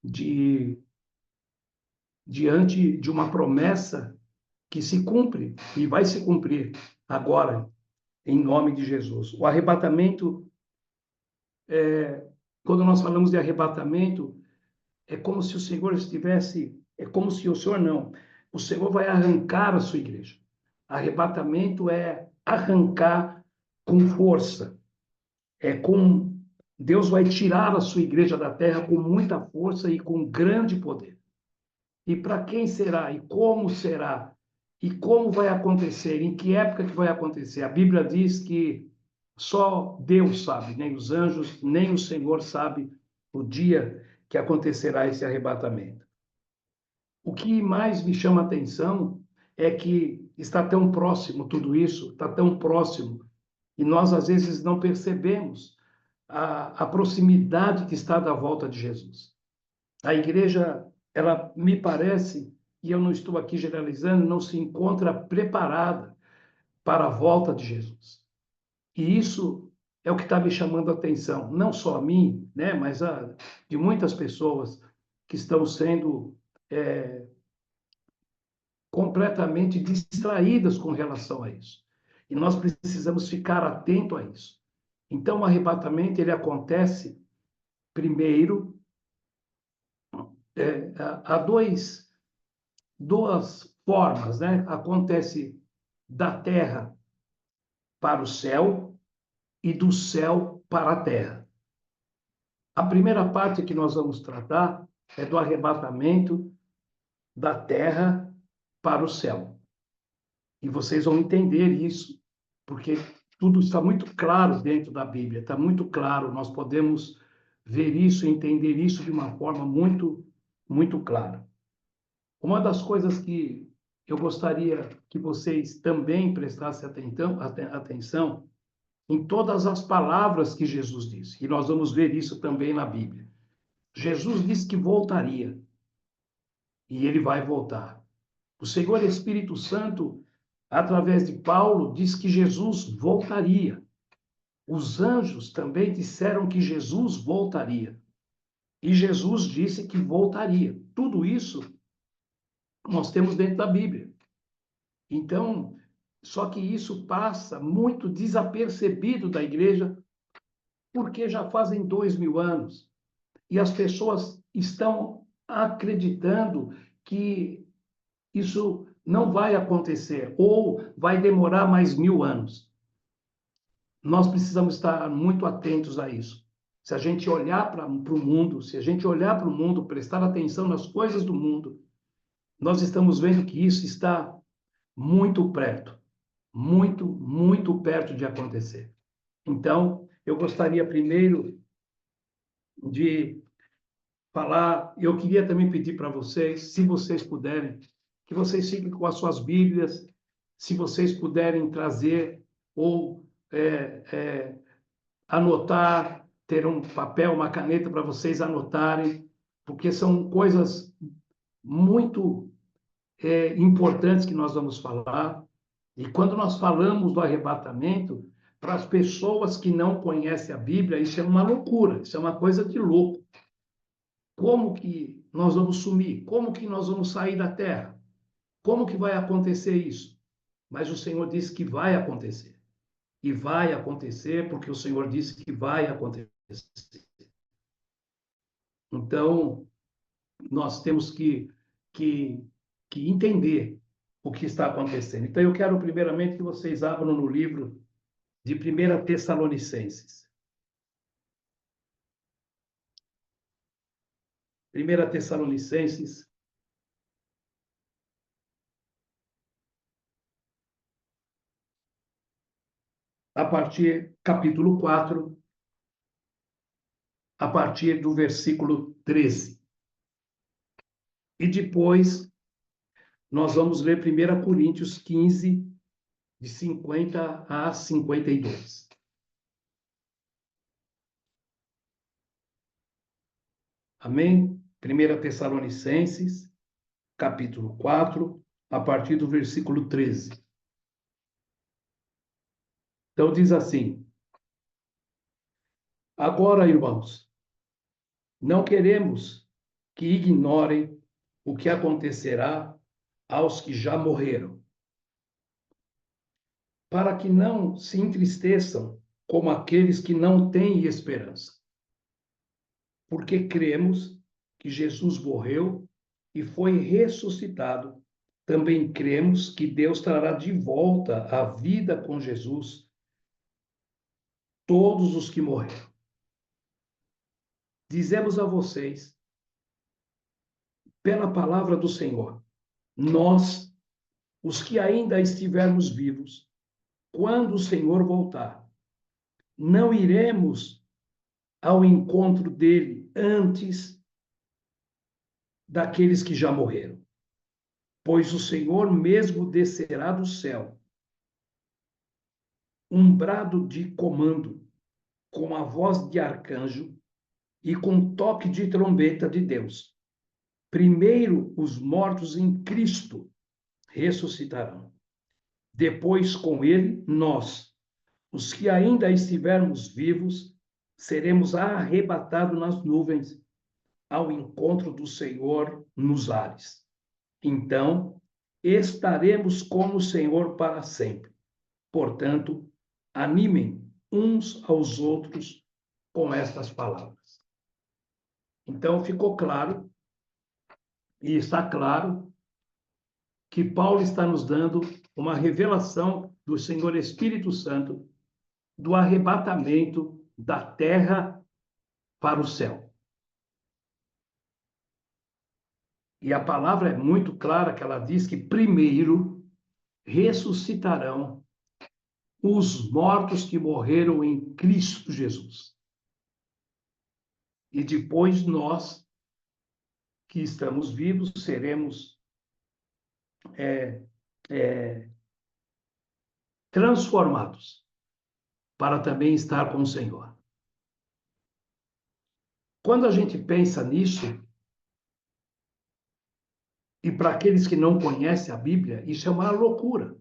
de diante de uma promessa que se cumpre e vai se cumprir agora, em nome de Jesus. O arrebatamento, quando nós falamos de arrebatamento, é como se o Senhor estivesse, é como se o Senhor não, o Senhor vai arrancar a sua igreja. Arrebatamento é arrancar com força, Deus vai tirar a sua igreja da terra com muita força e com grande poder. E para quem será? E como será? E como vai acontecer? Em que época que vai acontecer? A Bíblia diz que só Deus sabe, nem os anjos, nem o Senhor sabe o dia que acontecerá esse arrebatamento. O que mais me chama a atenção é que está tão próximo tudo isso, está tão próximo, e nós às vezes não percebemos a proximidade que está da volta de Jesus. A igreja, ela me parece, e eu não estou aqui generalizando, não se encontra preparada para a volta de Jesus. E isso é o que está me chamando a atenção, não só a mim, né, mas de muitas pessoas que estão sendo completamente distraídas com relação a isso. E nós precisamos ficar atento a isso. Então, o arrebatamento ele acontece primeiro há duas formas, né? Acontece da terra para o céu e do céu para a terra. A primeira parte que nós vamos tratar é do arrebatamento da terra para o céu. E vocês vão entender isso, porque tudo está muito claro dentro da Bíblia, está muito claro, nós podemos ver isso e entender isso de uma forma muito, muito clara. Uma das coisas que eu gostaria que vocês também prestassem atenção em todas as palavras que Jesus disse, e nós vamos ver isso também na Bíblia. Jesus disse que voltaria, e ele vai voltar. O Senhor Espírito Santo, através de Paulo, diz que Jesus voltaria. Os anjos também disseram que Jesus voltaria. E Jesus disse que voltaria. Tudo isso nós temos dentro da Bíblia. Então, só que isso passa muito desapercebido da igreja, porque já fazem 2000 anos. E as pessoas estão acreditando que isso não vai acontecer, ou vai demorar mais 1000 anos. Nós precisamos estar muito atentos a isso. Se a gente olhar para o mundo, se a gente olhar para o mundo, prestar atenção nas coisas do mundo, nós estamos vendo que isso está muito perto, muito, muito perto de acontecer. Então, eu gostaria primeiro de falar, eu queria também pedir para vocês, se vocês puderem, que vocês fiquem com as suas Bíblias, se vocês puderem trazer ou anotar, ter um papel, uma caneta para vocês anotarem, porque são coisas muito importantes que nós vamos falar. E quando nós falamos do arrebatamento, para as pessoas que não conhecem a Bíblia, isso é uma loucura, isso é uma coisa de louco. Como que nós vamos sumir? Como que nós vamos sair da terra? Como que vai acontecer isso? Mas o Senhor disse que vai acontecer. E vai acontecer porque o Senhor disse que vai acontecer. Então, nós temos que, que entender o que está acontecendo. Então, eu quero primeiramente que vocês abram no livro de 1 Tessalonicenses. 1 Tessalonicenses, a partir, capítulo 4, a partir do versículo 13. E depois, nós vamos ler 1 Coríntios 15, de 50 a 52. Amém? 1 Tessalonicenses, capítulo 4, a partir do versículo 13. Então, diz assim: Agora, irmãos, não queremos que ignorem o que acontecerá aos que já morreram, para que não se entristeçam como aqueles que não têm esperança. Porque cremos que Jesus morreu e foi ressuscitado. Também cremos que Deus trará de volta à vida com Jesus todos os que morreram. Dizemos a vocês, pela palavra do Senhor, nós, os que ainda estivermos vivos, quando o Senhor voltar, não iremos ao encontro dele antes daqueles que já morreram, pois o Senhor mesmo descerá do céu, um brado de comando, com a voz de arcanjo e com toque de trombeta de Deus. Primeiro os mortos em Cristo ressuscitarão. Depois, com ele, nós, os que ainda estivermos vivos, seremos arrebatados nas nuvens ao encontro do Senhor nos ares. Então, estaremos com o Senhor para sempre. Portanto, animem uns aos outros com estas palavras. Então, ficou claro, e está claro, que Paulo está nos dando uma revelação do Senhor Espírito Santo do arrebatamento da terra para o céu. E a palavra é muito clara, que ela diz que primeiro ressuscitarão os mortos que morreram em Cristo Jesus. E depois nós, que estamos vivos, seremos transformados para também estar com o Senhor. Quando a gente pensa nisso, e para aqueles que não conhecem a Bíblia, isso é uma loucura.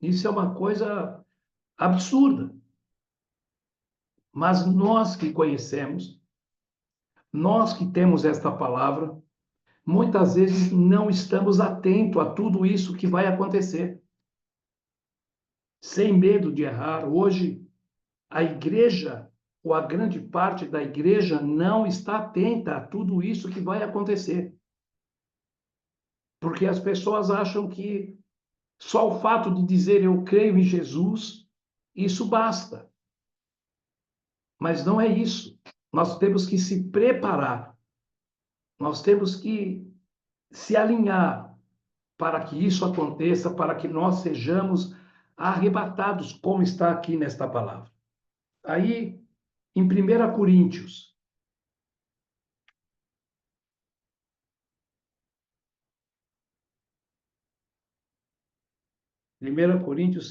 Isso é uma coisa absurda. Mas nós que conhecemos, nós que temos esta palavra, muitas vezes não estamos atentos a tudo isso que vai acontecer. Sem medo de errar, hoje a igreja, ou a grande parte da igreja, não está atenta a tudo isso que vai acontecer. Porque as pessoas acham que só o fato de dizer eu creio em Jesus, isso basta. Mas não é isso. Nós temos que se preparar. Nós temos que se alinhar para que isso aconteça, para que nós sejamos arrebatados, como está aqui nesta palavra. Aí, em 1 Coríntios,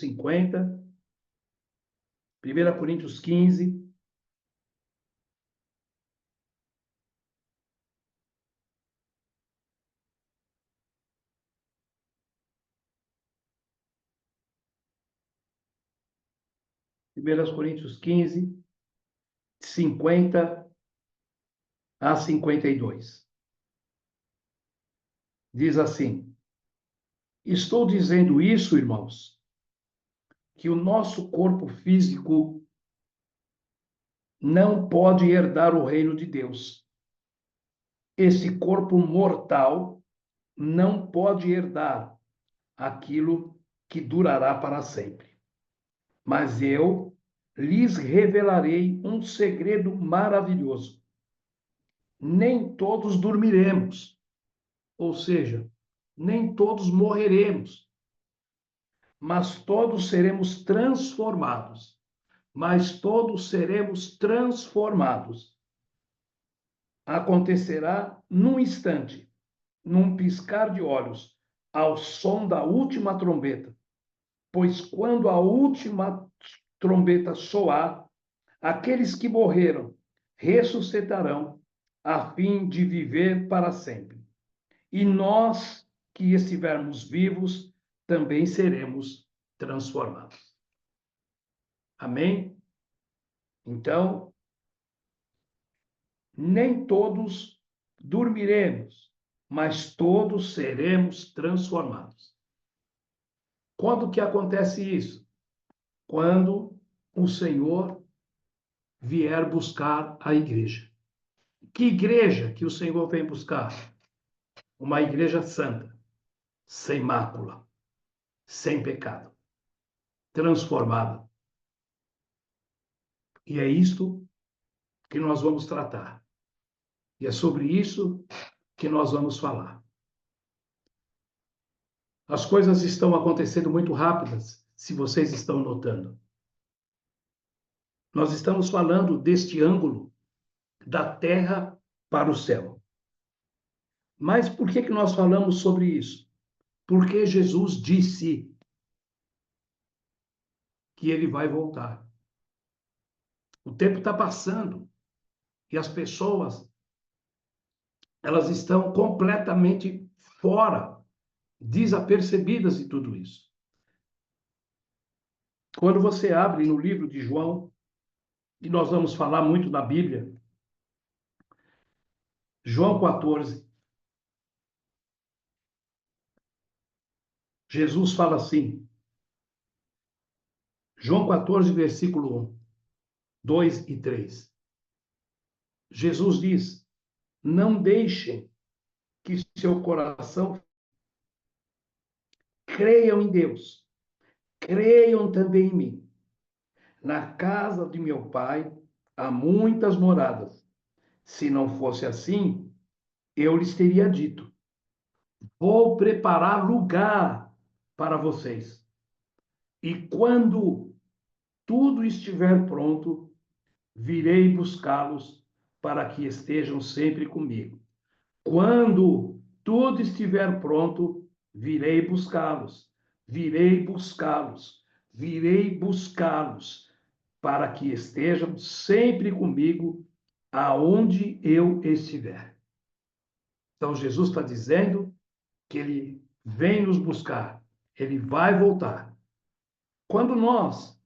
50, 1 Coríntios 15, Primeiras Coríntios 15, 50 a 52. Diz assim: estou dizendo isso, irmãos, que o nosso corpo físico não pode herdar o reino de Deus. Esse corpo mortal não pode herdar aquilo que durará para sempre. Mas eu lhes revelarei um segredo maravilhoso. Nem todos dormiremos, ou seja, nem todos morreremos, mas todos seremos transformados. Mas todos seremos transformados. Acontecerá num instante, num piscar de olhos, ao som da última trombeta. Pois quando a última trombeta soar, aqueles que morreram ressuscitarão, a fim de viver para sempre. E nós que estivermos vivos, também seremos transformados. Amém? Então, nem todos dormiremos, mas todos seremos transformados. Quando que acontece isso? Quando o Senhor vier buscar a igreja. Que igreja que o Senhor vem buscar? Uma igreja santa, sem mácula, sem pecado, transformada. E é isto que nós vamos tratar. E é sobre isso que nós vamos falar. As coisas estão acontecendo muito rápidas, se vocês estão notando. Nós estamos falando deste ângulo da terra para o céu. Mas por que nós falamos sobre isso? Porque Jesus disse que ele vai voltar. O tempo está passando e as pessoas elas estão completamente fora, desapercebidas de tudo isso. Quando você abre no livro de João, e nós vamos falar muito da Bíblia, João 14, Jesus fala assim, João 14, versículo 1, 2 e 3. Jesus diz: não deixem que seu coração creiam em Deus, creiam também em mim. Na casa de meu pai há muitas moradas. Se não fosse assim, eu lhes teria dito: vou preparar lugar para vocês. E quando tudo estiver pronto, virei buscá-los para que estejam sempre comigo. Quando tudo estiver pronto, virei buscá-los, virei buscá-los, virei buscá-los, para que estejam sempre comigo, aonde eu estiver. Então, Jesus está dizendo que ele vem nos buscar, ele vai voltar. Quando nós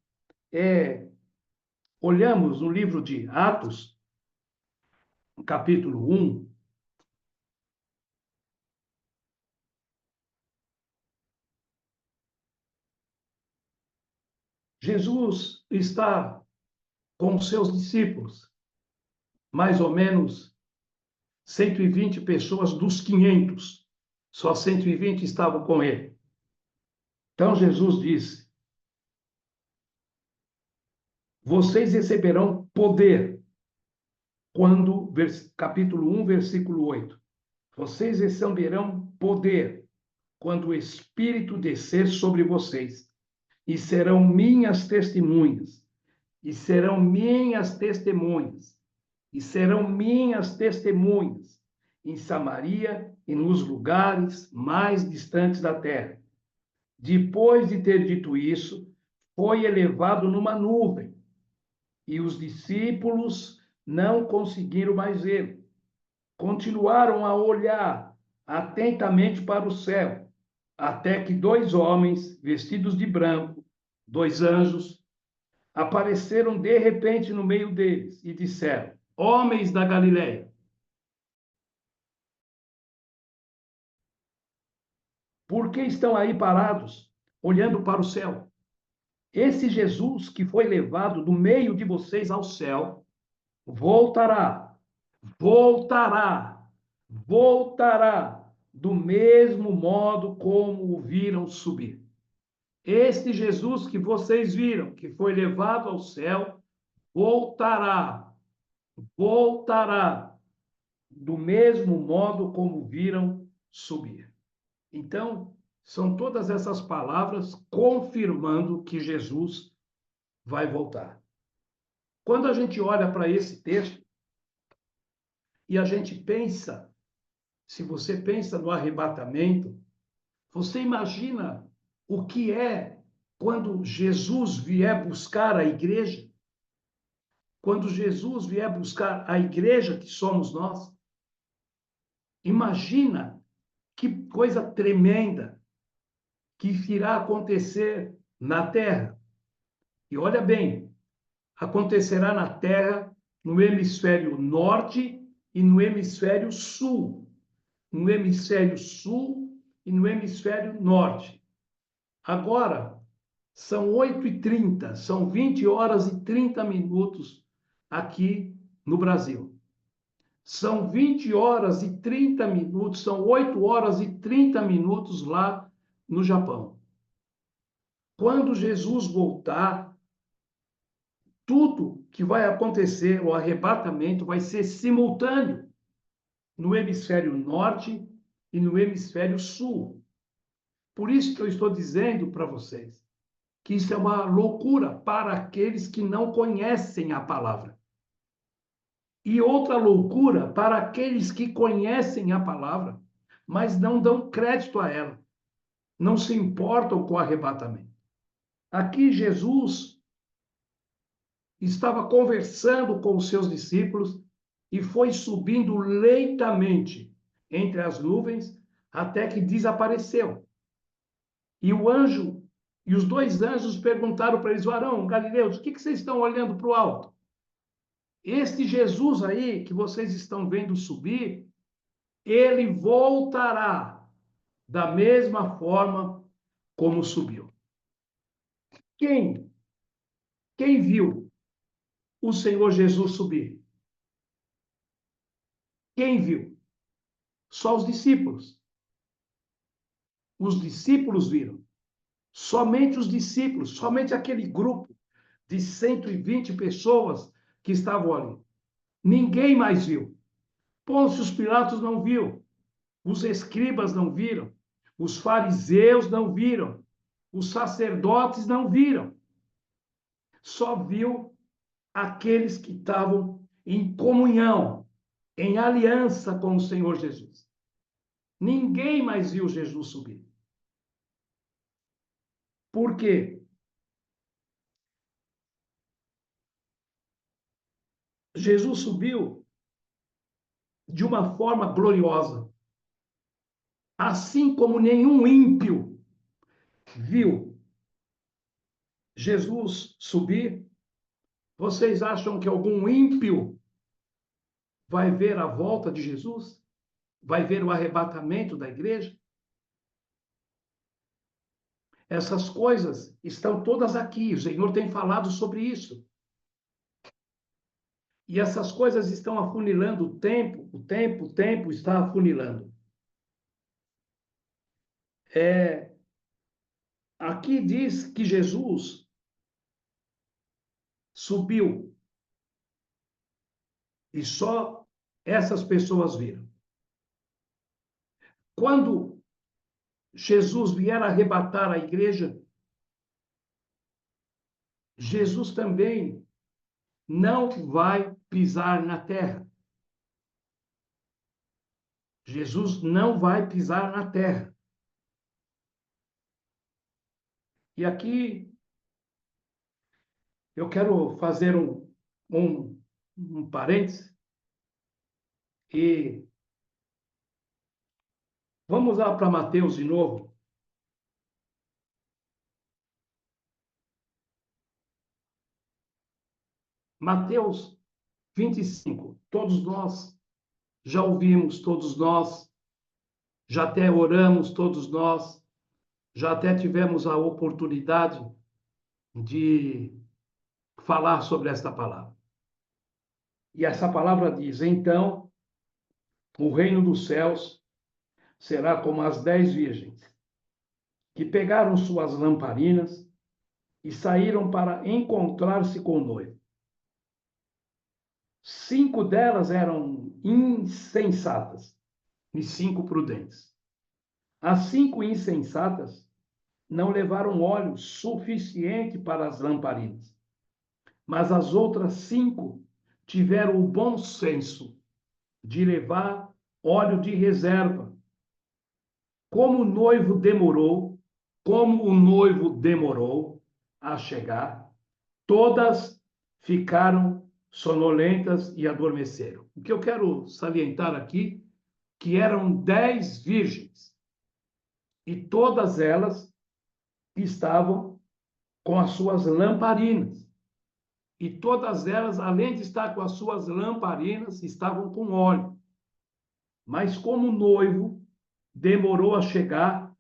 olhamos no livro de Atos, capítulo 1, Jesus está com os seus discípulos, mais ou menos 120 pessoas dos 500, só 120 estavam com ele. Então Jesus disse: vocês receberão poder quando, capítulo 1, versículo 8, vocês receberão poder quando o Espírito descer sobre vocês, e serão minhas testemunhas, e serão minhas testemunhas, e serão minhas testemunhas em Samaria e nos lugares mais distantes da terra. Depois de ter dito isso, foi elevado numa nuvem, e os discípulos não conseguiram mais vê-lo. Continuaram a olhar atentamente para o céu, até que dois homens, vestidos de branco, dois anjos, apareceram de repente no meio deles e disseram: homens da Galileia, por que estão aí parados, olhando para o céu? Esse Jesus que foi levado do meio de vocês ao céu, voltará, voltará, voltará, do mesmo modo como o viram subir. Este Jesus que vocês viram, que foi levado ao céu, voltará, voltará, do mesmo modo como viram subir. Então, são todas essas palavras confirmando que Jesus vai voltar. Quando a gente olha para esse texto e a gente pensa, se você pensa no arrebatamento, você imagina o que é quando Jesus vier buscar a igreja? Quando Jesus vier buscar a igreja que somos nós? Imagina que coisa tremenda que irá acontecer na terra. E olha bem, acontecerá na terra no hemisfério norte e no hemisfério sul. No hemisfério sul e no hemisfério norte. Agora, são 8h30, são 20 horas e 30 minutos aqui no Brasil. São 20 horas e 30 minutos, são 8 horas e 30 minutos lá no Japão. Quando Jesus voltar, tudo que vai acontecer, o arrebatamento, vai ser simultâneo no hemisfério norte e no hemisfério sul. Por isso que eu estou dizendo para vocês que isso é uma loucura para aqueles que não conhecem a palavra. E outra loucura para aqueles que conhecem a palavra, mas não dão crédito a ela, não se importam com o arrebatamento. Aqui Jesus estava conversando com os seus discípulos e foi subindo lentamente entre as nuvens até que desapareceu. E o anjo e os dois anjos perguntaram para eles: Varão, Galileus, o que vocês estão olhando para o alto? Este Jesus aí que vocês estão vendo subir, ele voltará da mesma forma como subiu. Quem? Quem viu o Senhor Jesus subir? Quem viu? Só os discípulos. Os discípulos viram. Somente os discípulos, somente aquele grupo de 120 pessoas que estavam ali. Ninguém mais viu. Pôncio Pilatos não viu. Os escribas não viram. Os fariseus não viram. Os sacerdotes não viram. Só viu aqueles que estavam em comunhão, em aliança com o Senhor Jesus. Ninguém mais viu Jesus subir. Por quê? Jesus subiu de uma forma gloriosa, assim como nenhum ímpio viu Jesus subir. Vocês acham que algum ímpio vai ver a volta de Jesus? Vai ver o arrebatamento da igreja? Essas coisas estão todas aqui. O Senhor tem falado sobre isso. E essas coisas estão afunilando o tempo está afunilando. Aqui diz que Jesus subiu e só essas pessoas viram. Quando Jesus vier arrebatar a igreja, Jesus também não vai pisar na terra. Jesus não vai pisar na terra. E aqui eu quero fazer um parêntese e vamos lá para Mateus de novo. Mateus 25. Todos nós já ouvimos, todos nós já até oramos, todos nós já até tivemos a oportunidade de falar sobre esta palavra. E essa palavra diz: então, o reino dos céus será como as 10 virgens, que pegaram suas lamparinas e saíram para encontrar-se com o noivo. 5 delas eram insensatas e 5 prudentes. As 5 insensatas não levaram óleo suficiente para as lamparinas, mas as outras 5 tiveram o bom senso de levar óleo de reserva. Como o noivo demorou a chegar, todas ficaram sonolentas e adormeceram. O que eu quero salientar aqui, que eram 10 virgens, e todas elas estavam com as suas lamparinas. e todas elas, além de estar com as suas lamparinas, estavam com óleo. Mas como o noivo demorou a chegar,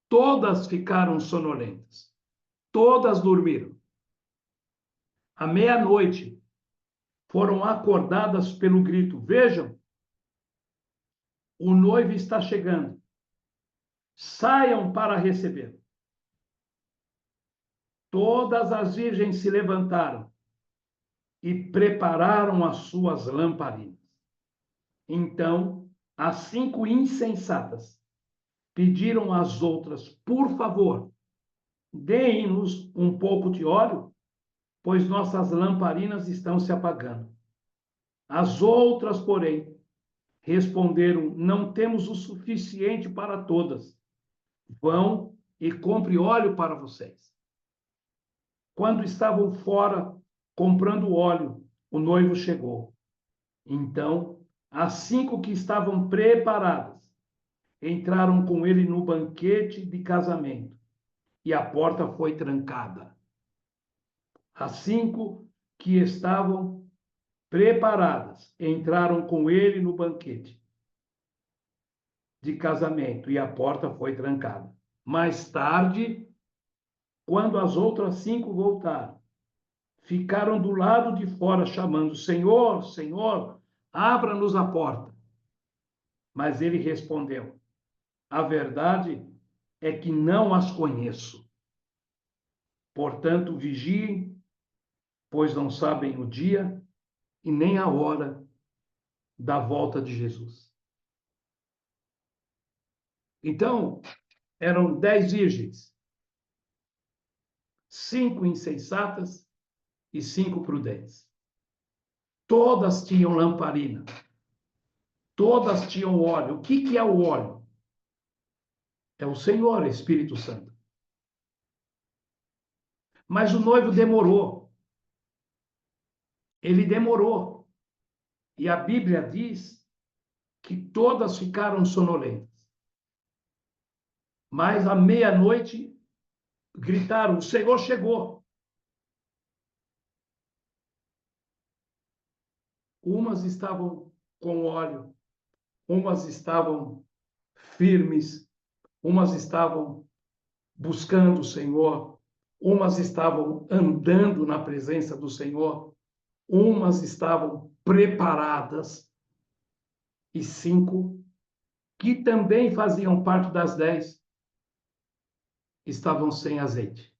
todas ficaram sonolentas. Todas dormiram. À meia-noite, foram acordadas pelo grito: Vejam, o noivo está chegando. Saiam para receber. Todas as virgens se levantaram e prepararam as suas lamparinas. Então, as 5 insensatas pediram às outras: Por favor, deem-nos um pouco de óleo, pois nossas lamparinas estão se apagando. As outras, porém, responderam: Não temos o suficiente para todas. Vão e compre óleo para vocês. Quando estavam fora comprando óleo, o noivo chegou. Então, as 5 que estavam preparadas entraram com ele no banquete de casamento e a porta foi trancada. As 5 que estavam preparadas entraram com ele no banquete de casamento e a porta foi trancada. Mais tarde, quando as outras 5 voltaram, ficaram do lado de fora chamando: Senhor, Senhor, abra-nos a porta. Mas ele respondeu: A verdade é que não as conheço. Portanto, vigiem, pois não sabem o dia e nem a hora da volta de Jesus. Então, eram 10 virgens, 5 insensatas e 5 prudentes. Todas tinham lamparina, todas tinham óleo. O que é o óleo? É o Senhor, Espírito Santo. Mas o noivo demorou. Ele demorou. E a Bíblia diz que todas ficaram sonolentas. Mas à meia-noite gritaram: O Senhor chegou. Umas estavam com óleo, umas estavam firmes, umas estavam buscando o Senhor, umas estavam andando na presença do Senhor, umas estavam preparadas, e 5, que também faziam parte das 10, estavam sem azeite.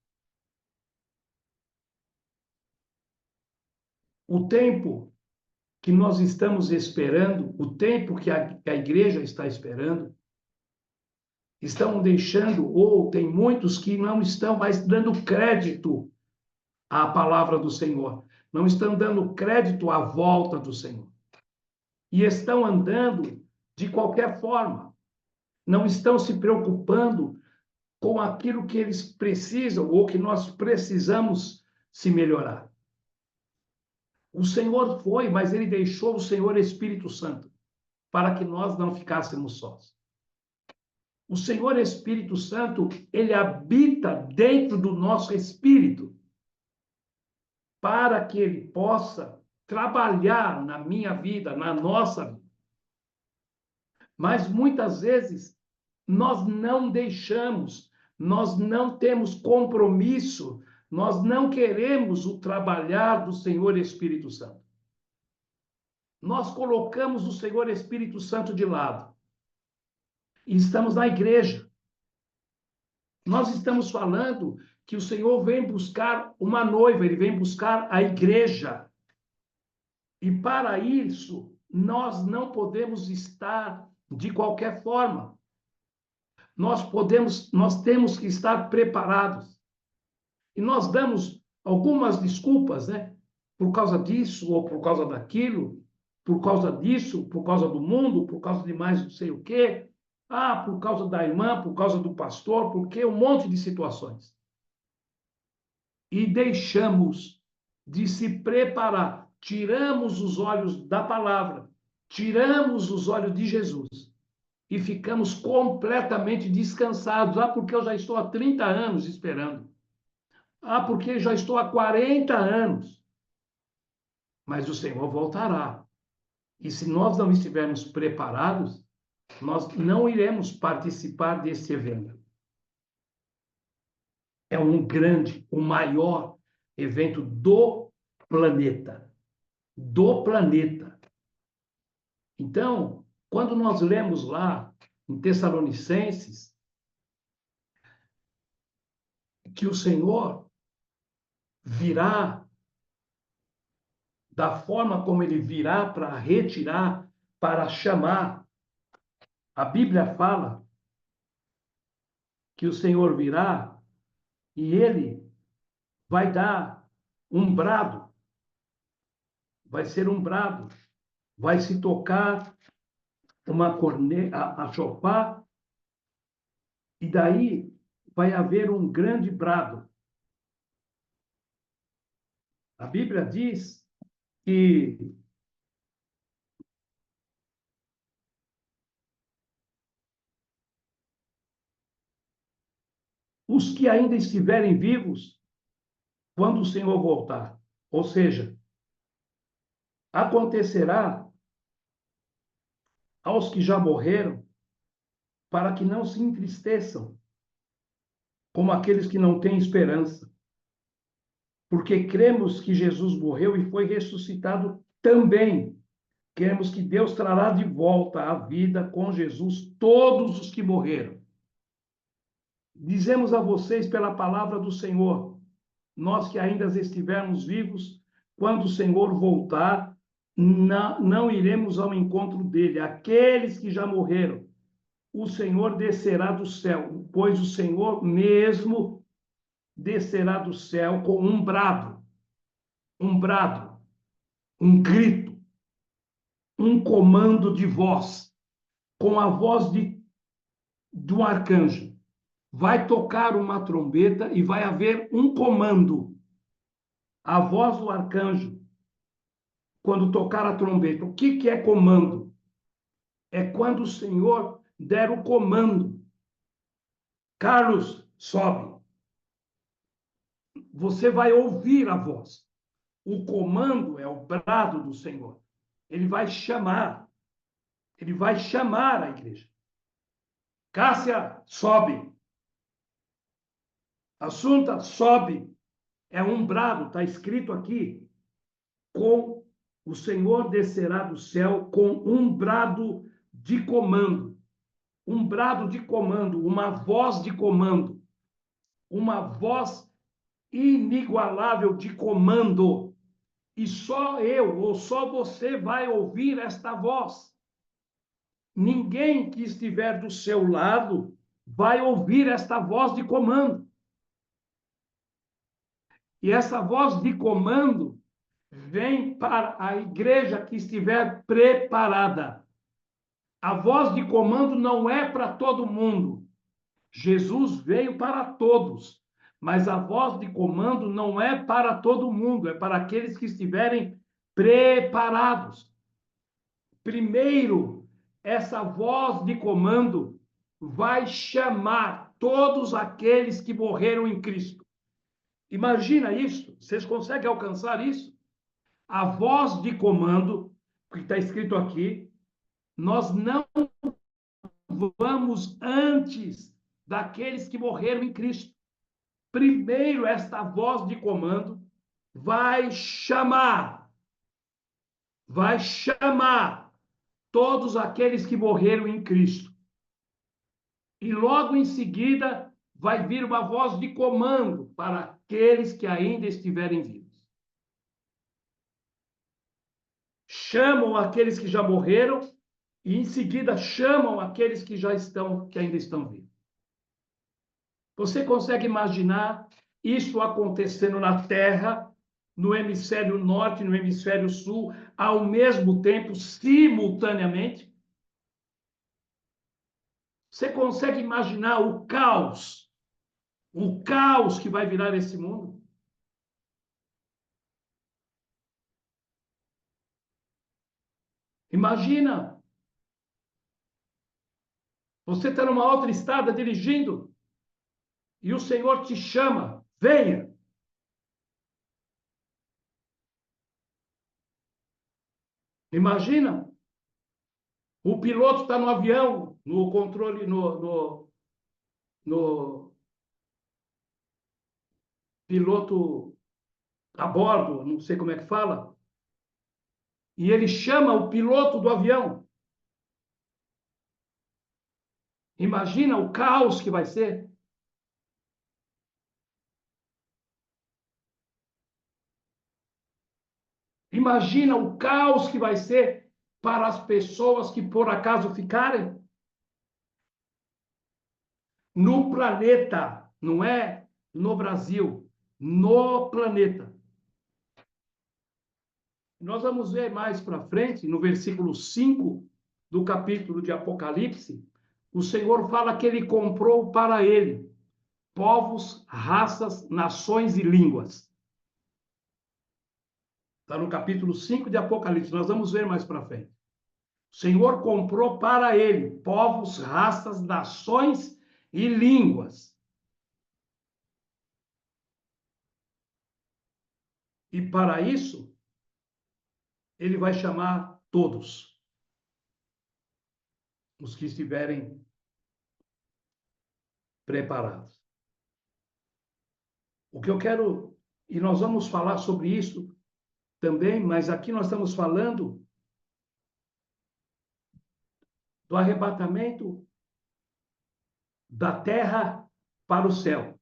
O tempo que nós estamos esperando, o tempo que a igreja está esperando, estão deixando, ou tem muitos que não estão mais dando crédito à palavra do Senhor, não estão dando crédito à volta do Senhor. E estão andando de qualquer forma, não estão se preocupando com aquilo que eles precisam ou que nós precisamos se melhorar. O Senhor foi, mas ele deixou o Senhor Espírito Santo para que nós não ficássemos sós. O Senhor Espírito Santo, ele habita dentro do nosso espírito para que ele possa trabalhar na minha vida, na nossa vida. Mas muitas vezes nós não deixamos, nós não temos compromisso, nós não queremos o trabalhar do Senhor Espírito Santo. Nós colocamos o Senhor Espírito Santo de lado. E estamos na igreja. Nós estamos falando que o Senhor vem buscar uma noiva, ele vem buscar a igreja. E para isso, nós não podemos estar de qualquer forma. Nós temos que estar preparados. E nós damos algumas desculpas, né? Por causa disso ou por causa daquilo, por causa disso, por causa do mundo, por causa de mais não sei o quê. Ah, por causa da irmã, por causa do pastor, porque um monte de situações. E deixamos de se preparar. Tiramos os olhos da palavra, tiramos os olhos de Jesus e ficamos completamente descansados. Ah, porque eu já estou há 30 anos esperando. Ah, porque já estou há 40 anos. mas o Senhor voltará. E se nós não estivermos preparados, nós não iremos participar desse evento. É um grande, o maior evento do planeta. Do planeta. Então, quando nós lemos lá em Tessalonicenses que o Senhor virá da forma como ele virá para retirar, para chamar. A Bíblia fala que o Senhor virá e ele vai dar um brado, vai ser um brado, vai se tocar uma corneta, a chofar, e daí vai haver um grande brado. A Bíblia diz que os que ainda estiverem vivos, quando o Senhor voltar, ou seja, acontecerá aos que já morreram, para que não se entristeçam, como aqueles que não têm esperança. Porque cremos que Jesus morreu e foi ressuscitado também. Cremos que Deus trará de volta à vida com Jesus todos os que morreram. Dizemos a vocês pela palavra do Senhor, nós que ainda estivermos vivos, quando o Senhor voltar, não iremos ao encontro dele. Aqueles que já morreram, o Senhor descerá do céu, pois o Senhor mesmo descerá do céu com um brado, um grito, um comando de voz, com a voz do arcanjo. Vai tocar uma trombeta e vai haver um comando. A voz do arcanjo, quando tocar a trombeta. O que é comando? É quando o Senhor der o comando. Carlos, sobe. Você vai ouvir a voz. O comando é o brado do Senhor. Ele vai chamar. Ele vai chamar a igreja. Cássia, sobe. Assunta, sobe. É um brado, está escrito aqui. Com o Senhor descerá do céu com um brado de comando. Um brado de comando, uma voz de comando. Uma voz inigualável de comando. E só eu ou só você vai ouvir esta voz. Ninguém que estiver do seu lado vai ouvir esta voz de comando. E essa voz de comando vem para a igreja que estiver preparada. A voz de comando não é para todo mundo. Jesus veio para todos, mas a voz de comando não é para todo mundo, é para aqueles que estiverem preparados. Primeiro, essa voz de comando vai chamar todos aqueles que morreram em Cristo. Imagina isso? Vocês conseguem alcançar isso? A voz de comando, que está escrito aqui, nós não vamos antes daqueles que morreram em Cristo. Primeiro, esta voz de comando vai chamar todos aqueles que morreram em Cristo. E logo em seguida vai vir uma voz de comando para aqueles que ainda estiverem vivos. Chamam aqueles que já morreram e em seguida chamam aqueles que que ainda estão vivos. Você consegue imaginar isso acontecendo na Terra, no hemisfério norte, no hemisfério sul, ao mesmo tempo, simultaneamente? Você consegue imaginar o caos que vai virar esse mundo? Imagina, você está numa outra estrada dirigindo e o Senhor te chama, venha. Imagina, o piloto está no avião, no controle, no piloto a bordo, não sei como é que fala, e ele chama o piloto do avião. Imagina o caos que vai ser. Imagina o caos que vai ser para as pessoas que por acaso ficarem no planeta, não é no Brasil, no planeta. Nós vamos ver mais para frente, no versículo 5 do capítulo de Apocalipse, o Senhor fala que ele comprou para ele povos, raças, nações e línguas. Está no capítulo 5 de Apocalipse, nós vamos ver mais para frente. O Senhor comprou para ele povos, raças, nações e línguas. E para isso, ele vai chamar todos os que estiverem preparados. O que eu quero, e nós vamos falar sobre isso também, mas aqui nós estamos falando do arrebatamento da terra para o céu.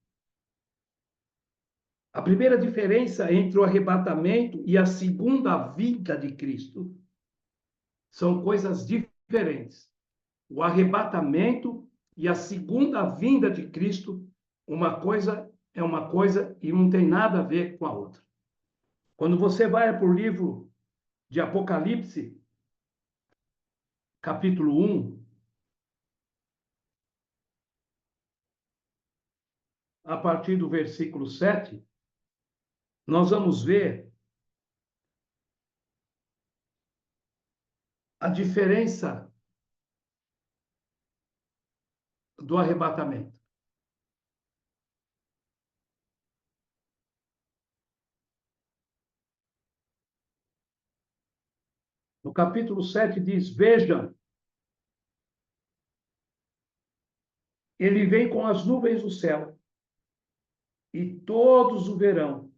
A primeira diferença entre o arrebatamento e a segunda vinda de Cristo são coisas diferentes. O arrebatamento e a segunda vinda de Cristo, uma coisa é uma coisa e não tem nada a ver com a outra. Quando você vai para o livro de Apocalipse, capítulo 1, a partir do versículo 7, nós vamos ver a diferença do arrebatamento. No capítulo 7 diz: Vejam, ele vem com as nuvens do céu, e todos o verão,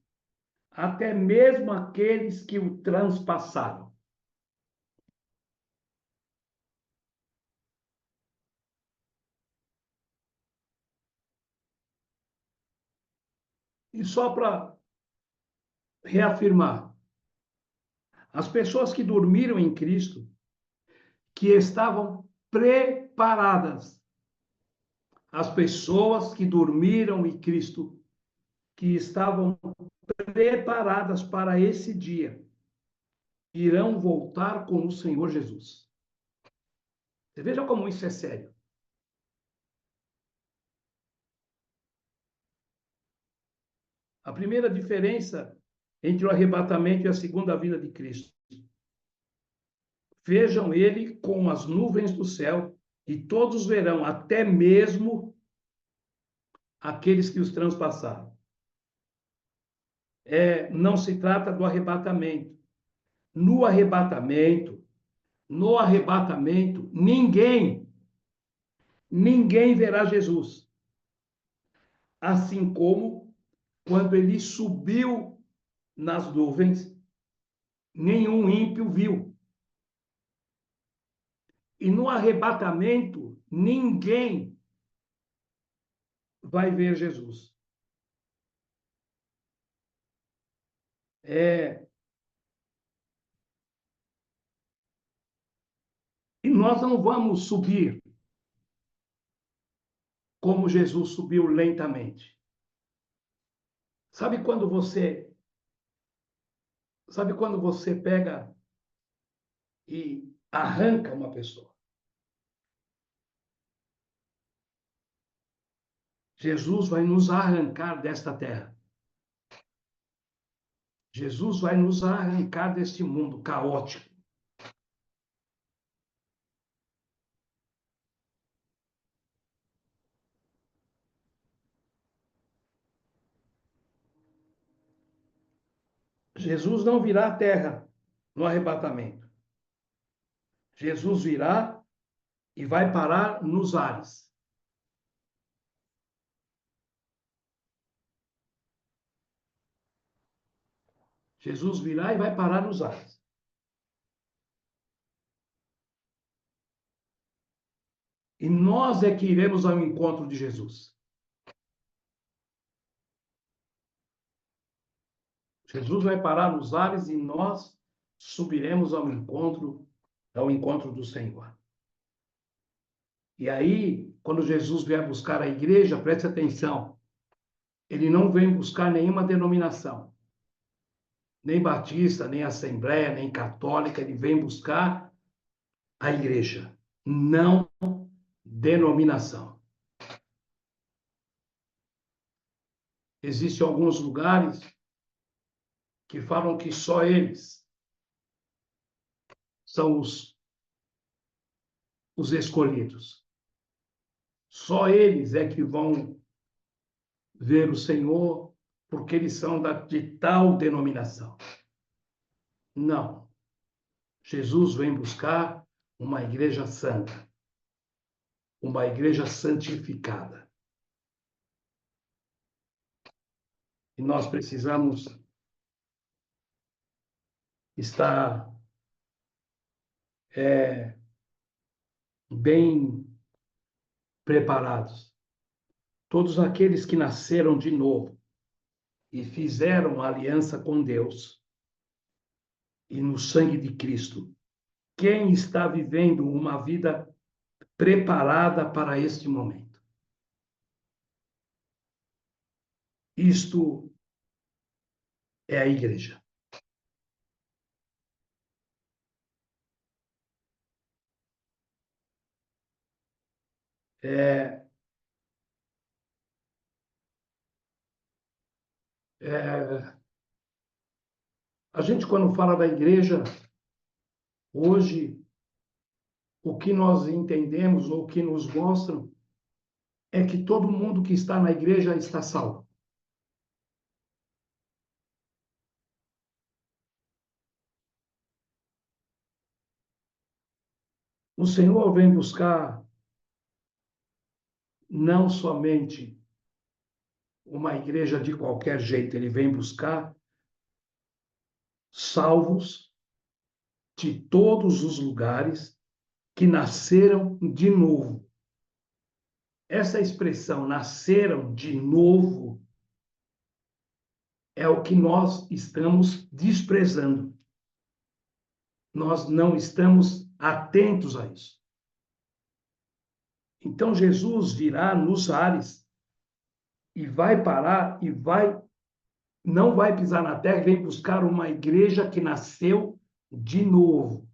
até mesmo aqueles que o transpassaram. E só para reafirmar, as pessoas que dormiram em Cristo, que estavam preparadas, as pessoas que dormiram em Cristo, que estavam preparadas para esse dia, irão voltar com o Senhor Jesus. Você veja como isso é sério. A primeira diferença entre o arrebatamento e a segunda vinda de Cristo. Vejam ele com as nuvens do céu, e todos verão, até mesmo aqueles que os transpassaram. Não se trata do arrebatamento. No arrebatamento, ninguém verá Jesus. Assim como quando ele subiu nas nuvens, nenhum ímpio viu. E no arrebatamento, ninguém vai ver Jesus. E nós não vamos subir como Jesus subiu lentamente. Sabe quando você, sabe quando você pega e arranca uma pessoa? Jesus vai nos arrancar desta terra. Jesus vai nos arrancar deste mundo caótico. Jesus não virá à terra no arrebatamento. Jesus virá e vai parar nos ares. Jesus virá e vai parar nos ares. E nós é que iremos ao encontro de Jesus. Jesus vai parar nos ares e nós subiremos ao encontro do Senhor. E aí, quando Jesus vier buscar a igreja, preste atenção, ele não vem buscar nenhuma denominação, nem batista, nem assembleia, nem católica, ele vem buscar a igreja, não denominação. Existem alguns lugares que falam que só eles são os escolhidos. Só eles é que vão ver o Senhor porque eles são de tal denominação. Não. Jesus vem buscar uma igreja santa, uma igreja santificada. E nós precisamos estar bem preparados. Todos aqueles que nasceram de novo e fizeram aliança com Deus e no sangue de Cristo, quem está vivendo uma vida preparada para este momento? Isto é a igreja. É, é, a gente, quando fala da igreja, hoje, o que nós entendemos ou o que nos mostram é que todo mundo que está na igreja está salvo. O Senhor vem buscar não somente uma igreja de qualquer jeito, ele vem buscar salvos de todos os lugares que nasceram de novo. Essa expressão, nasceram de novo, é o que nós estamos desprezando. Nós não estamos atentos a isso. Então Jesus virá nos ares e vai parar e não vai pisar na terra e vem buscar uma igreja que nasceu de novo,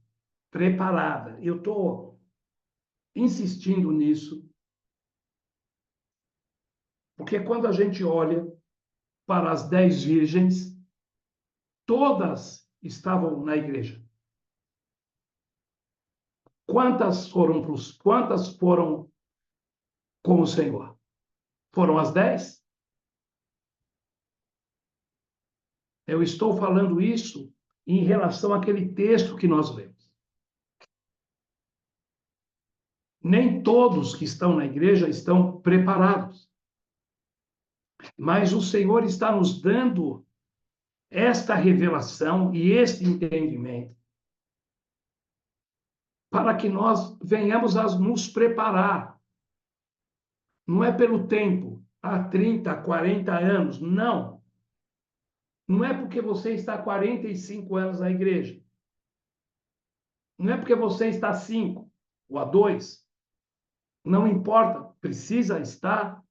preparada. Eu estou insistindo nisso, porque quando a gente olha para as 10 virgens, todas estavam na igreja. Quantas foram com o Senhor? Foram as 10? Eu estou falando isso em relação àquele texto que nós lemos. Nem todos que estão na igreja estão preparados. Mas o Senhor está nos dando esta revelação e este entendimento para que nós venhamos a nos preparar. Não é pelo tempo, há 30, 40 anos, não. Não é porque você está há 45 anos na igreja. Não é porque você está há 5 ou há 2. Não importa, precisa estar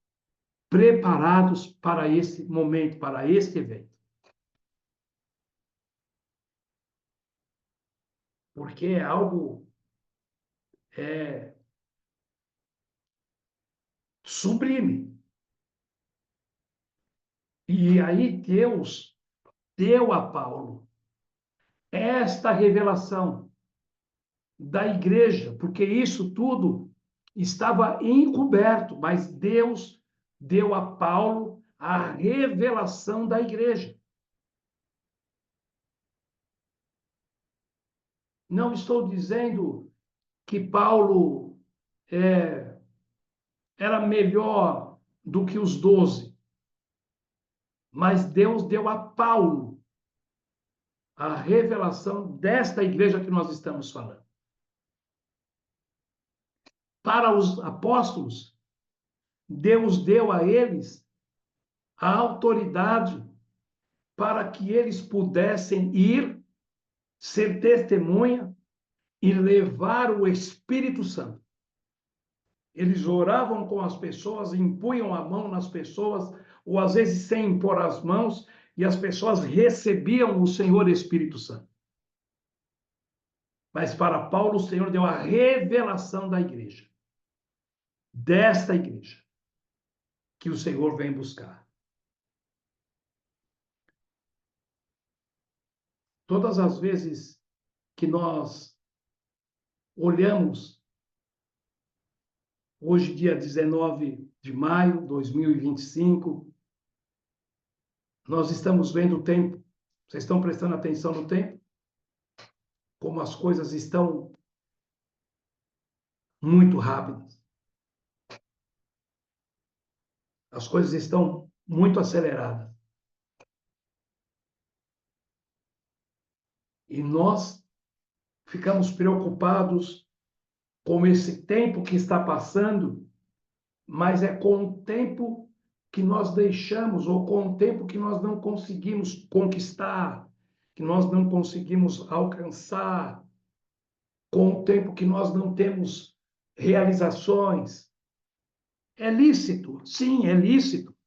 preparados para esse momento, para este evento. Porque é algo sublime. E aí Deus deu a Paulo esta revelação da igreja, porque isso tudo estava encoberto, mas Deus deu a Paulo a revelação da igreja. Não estou dizendo que Paulo era melhor do que os 12, mas Deus deu a Paulo a revelação desta igreja que nós estamos falando. Para os apóstolos, Deus deu a eles a autoridade para que eles pudessem ir, ser testemunha e levar o Espírito Santo. Eles oravam com as pessoas, impunham a mão nas pessoas, ou às vezes sem impor as mãos, e as pessoas recebiam o Senhor Espírito Santo. Mas para Paulo, o Senhor deu a revelação da igreja, desta igreja, que o Senhor vem buscar. Todas as vezes que nós olhamos, hoje, dia 19 de maio de 2025, nós estamos vendo o tempo. Vocês estão prestando atenção no tempo? Como as coisas estão muito rápidas. As coisas estão muito aceleradas. E nós ficamos preocupados com esse tempo que está passando, mas é com o tempo que nós deixamos, ou com o tempo que nós não conseguimos conquistar, que nós não conseguimos alcançar, com o tempo que nós não temos realizações. É lícito, sim, é lícito.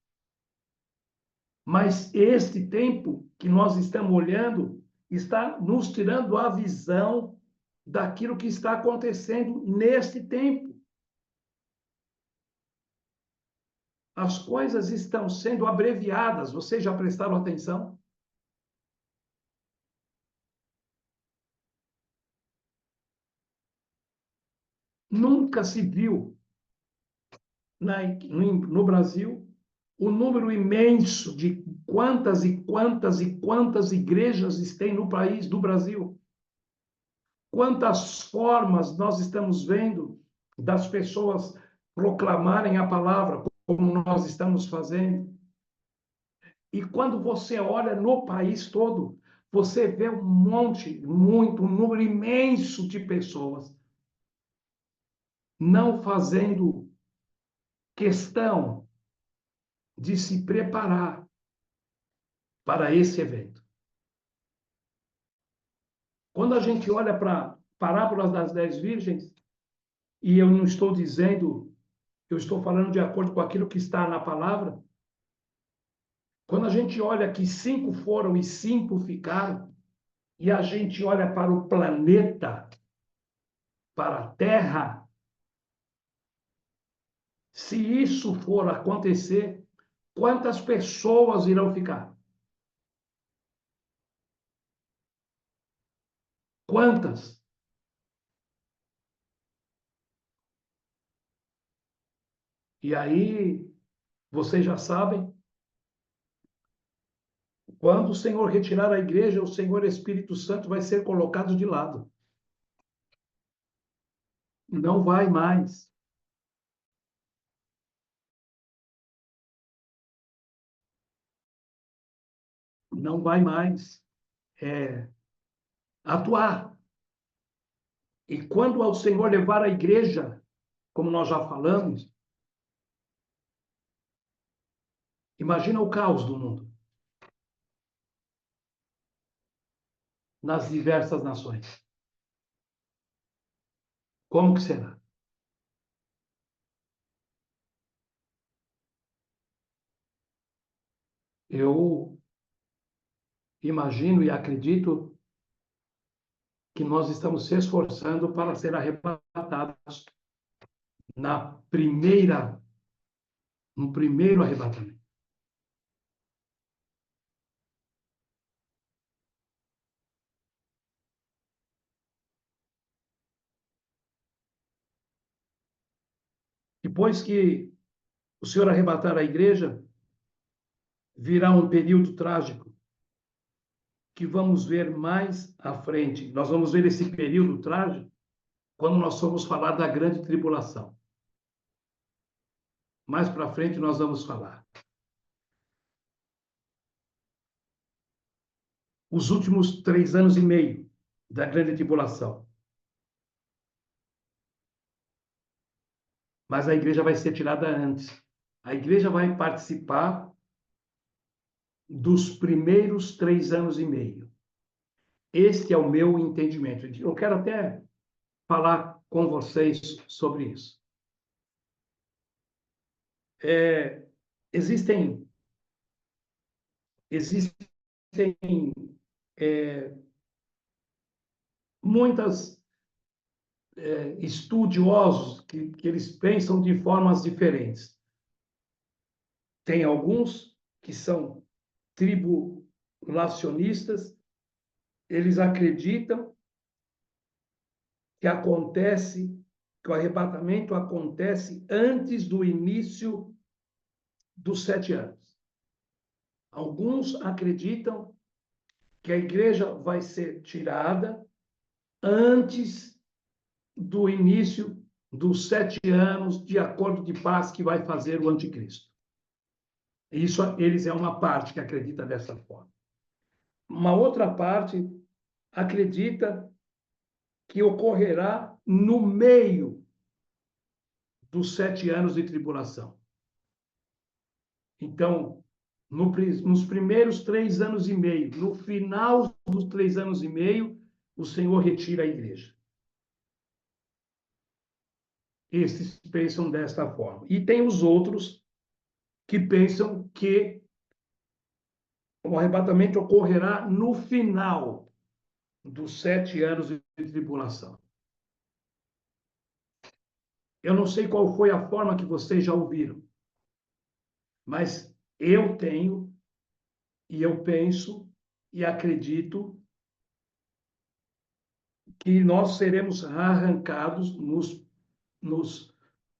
Mas este tempo que nós estamos olhando está nos tirando a visão daquilo que está acontecendo neste tempo. As coisas estão sendo abreviadas. Vocês já prestaram atenção? Nunca se viu no Brasil o número imenso de quantas e quantas e quantas igrejas tem no país do Brasil. Quantas formas nós estamos vendo das pessoas proclamarem a palavra, como nós estamos fazendo. E quando você olha no país todo, você vê um número imenso de pessoas não fazendo questão de se preparar para esse evento. Quando a gente olha para parábolas das 10 virgens, e eu não estou dizendo, eu estou falando de acordo com aquilo que está na palavra, quando a gente olha que 5 foram e 5 ficaram, e a gente olha para o planeta, para a Terra, se isso for acontecer, quantas pessoas irão ficar? Quantas? E aí, vocês já sabem, quando o Senhor retirar a igreja, o Senhor Espírito Santo vai ser colocado de lado. Não vai mais. Não vai mais atuar. E quando o Senhor levar a igreja, como nós já falamos, imagina o caos do mundo nas diversas nações. Como que será? Eu imagino e acredito que nós estamos se esforçando para ser arrebatados no primeiro arrebatamento. Depois que o Senhor arrebatar a igreja, virá um período trágico que vamos ver mais à frente. Nós vamos ver esse período trágico quando nós formos falar da grande tribulação. Mais para frente nós vamos falar. Os últimos 3 anos e meio da grande tribulação. Mas a igreja vai ser tirada antes. A igreja vai participar dos primeiros 3 anos e meio. Este é o meu entendimento. Eu quero até falar com vocês sobre isso. Existem muitas estudiosos que eles pensam de formas diferentes. Tem alguns que são tribulacionistas, eles acreditam que o arrebatamento acontece antes do início dos 7 anos. Alguns acreditam que a igreja vai ser tirada antes do início dos 7 anos de acordo de paz que vai fazer o anticristo. Isso, eles é uma parte que acredita dessa forma. Uma outra parte acredita que ocorrerá no meio dos 7 anos de tribulação. Então, nos primeiros 3 anos e meio, no final dos 3 anos e meio, o Senhor retira a igreja. Esses pensam desta forma. E tem os outros que pensam que o arrebatamento ocorrerá no final dos 7 anos de tribulação. Eu não sei qual foi a forma que vocês já ouviram, mas eu tenho, e eu penso, e acredito que nós seremos arrancados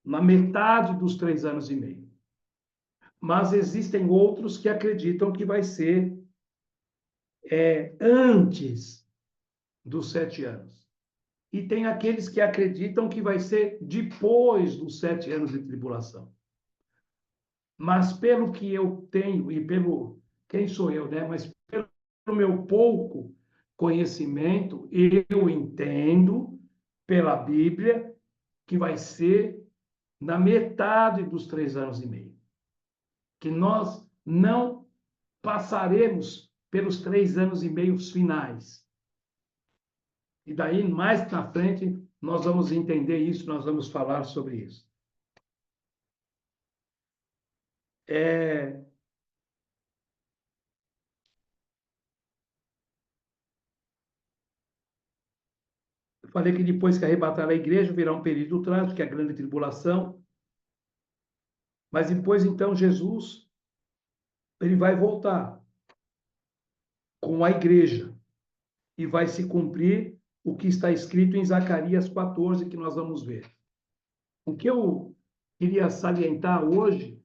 na metade dos 3 anos e meio. Mas existem outros que acreditam que vai ser antes dos 7 anos. E tem aqueles que acreditam que vai ser depois dos 7 anos de tribulação. Mas pelo que eu tenho, e pelo... Quem sou eu, né? Mas pelo meu pouco conhecimento, eu entendo, pela Bíblia, que vai ser na metade dos 3 anos e meio. Que nós não passaremos pelos 3 anos e meio finais. E daí, mais na frente, nós vamos entender isso, nós vamos falar sobre isso. Eu falei que depois que arrebatar a igreja, virá um período trágico, que é a grande tribulação. Mas depois, então, Jesus, ele vai voltar com a igreja e vai se cumprir o que está escrito em Zacarias 14, que nós vamos ver. O que eu queria salientar hoje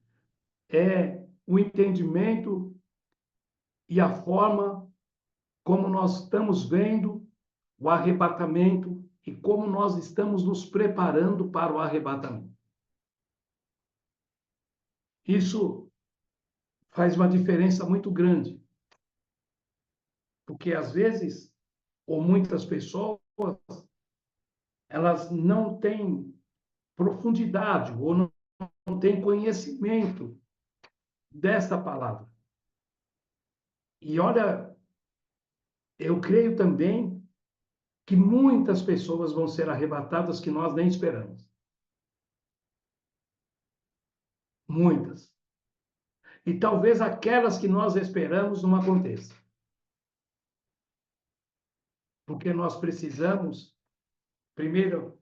é o entendimento e a forma como nós estamos vendo o arrebatamento e como nós estamos nos preparando para o arrebatamento. Isso faz uma diferença muito grande, porque às vezes, ou muitas pessoas, elas não têm profundidade ou não têm conhecimento desta palavra. E olha, eu creio também que muitas pessoas vão ser arrebatadas que nós nem esperamos. Muitas. E talvez aquelas que nós esperamos não aconteçam. Porque nós precisamos, primeiro,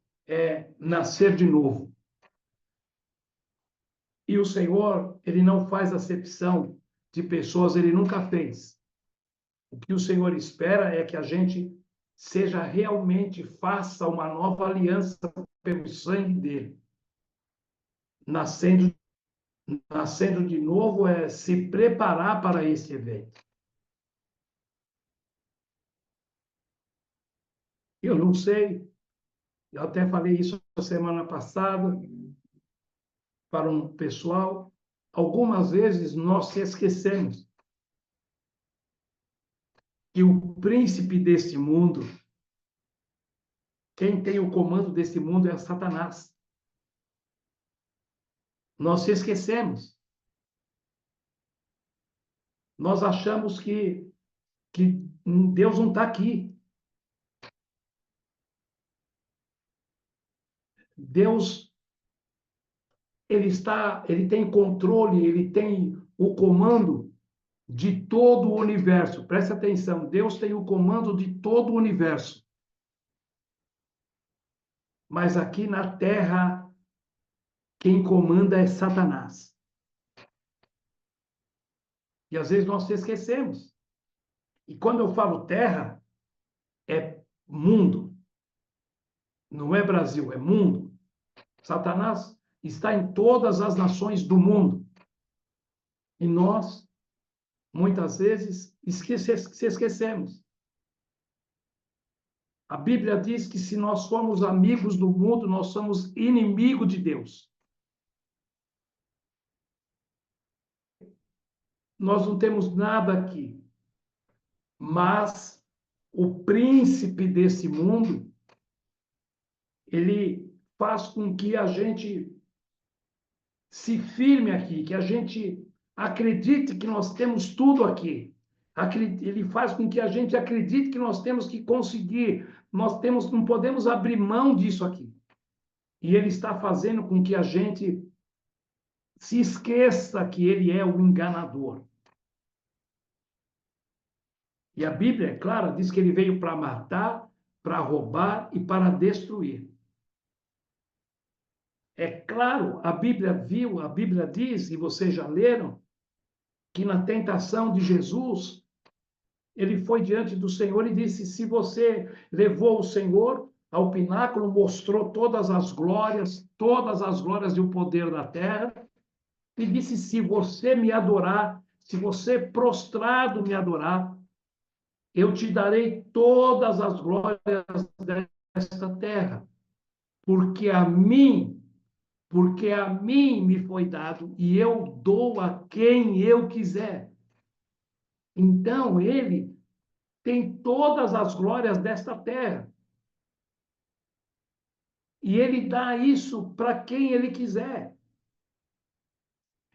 nascer de novo. E o Senhor, ele não faz acepção de pessoas, ele nunca fez. O que o Senhor espera é que a gente seja realmente, faça uma nova aliança pelo sangue dele. Nascendo de novo é se preparar para esse evento. Eu não sei Eu até falei isso na semana passada para um pessoal. Algumas vezes nós esquecemos que o príncipe deste mundo, quem tem o comando deste mundo é Satanás. Nós esquecemos. Nós achamos que Deus não está aqui. Deus, ele tem controle, ele tem o comando de todo o universo. Presta atenção, Deus tem o comando de todo o universo. Mas aqui na Terra, quem comanda é Satanás. E às vezes nós esquecemos. E quando eu falo Terra, é mundo. Não é Brasil, é mundo. Satanás está em todas as nações do mundo. E nós, muitas vezes, esquecemos. A Bíblia diz que se nós somos amigos do mundo, nós somos inimigo de Deus. Nós não temos nada aqui. Mas o príncipe desse mundo, ele faz com que a gente se firme aqui, que a gente acredite que nós temos tudo aqui. Ele faz com que a gente acredite que nós temos que conseguir, não podemos abrir mão disso aqui. E ele está fazendo com que a gente se esqueça que ele é o enganador. E a Bíblia, é clara, diz que ele veio para matar, para roubar e para destruir. É claro, a Bíblia diz, e vocês já leram, que na tentação de Jesus, ele foi diante do Senhor e disse: se você levou o Senhor ao pináculo, mostrou todas as glórias e o poder da terra, e disse: se você me adorar, se você prostrado me adorar, eu te darei todas as glórias desta terra, porque a mim me foi dado e eu dou a quem eu quiser. Então, ele tem todas as glórias desta terra. E ele dá isso para quem ele quiser.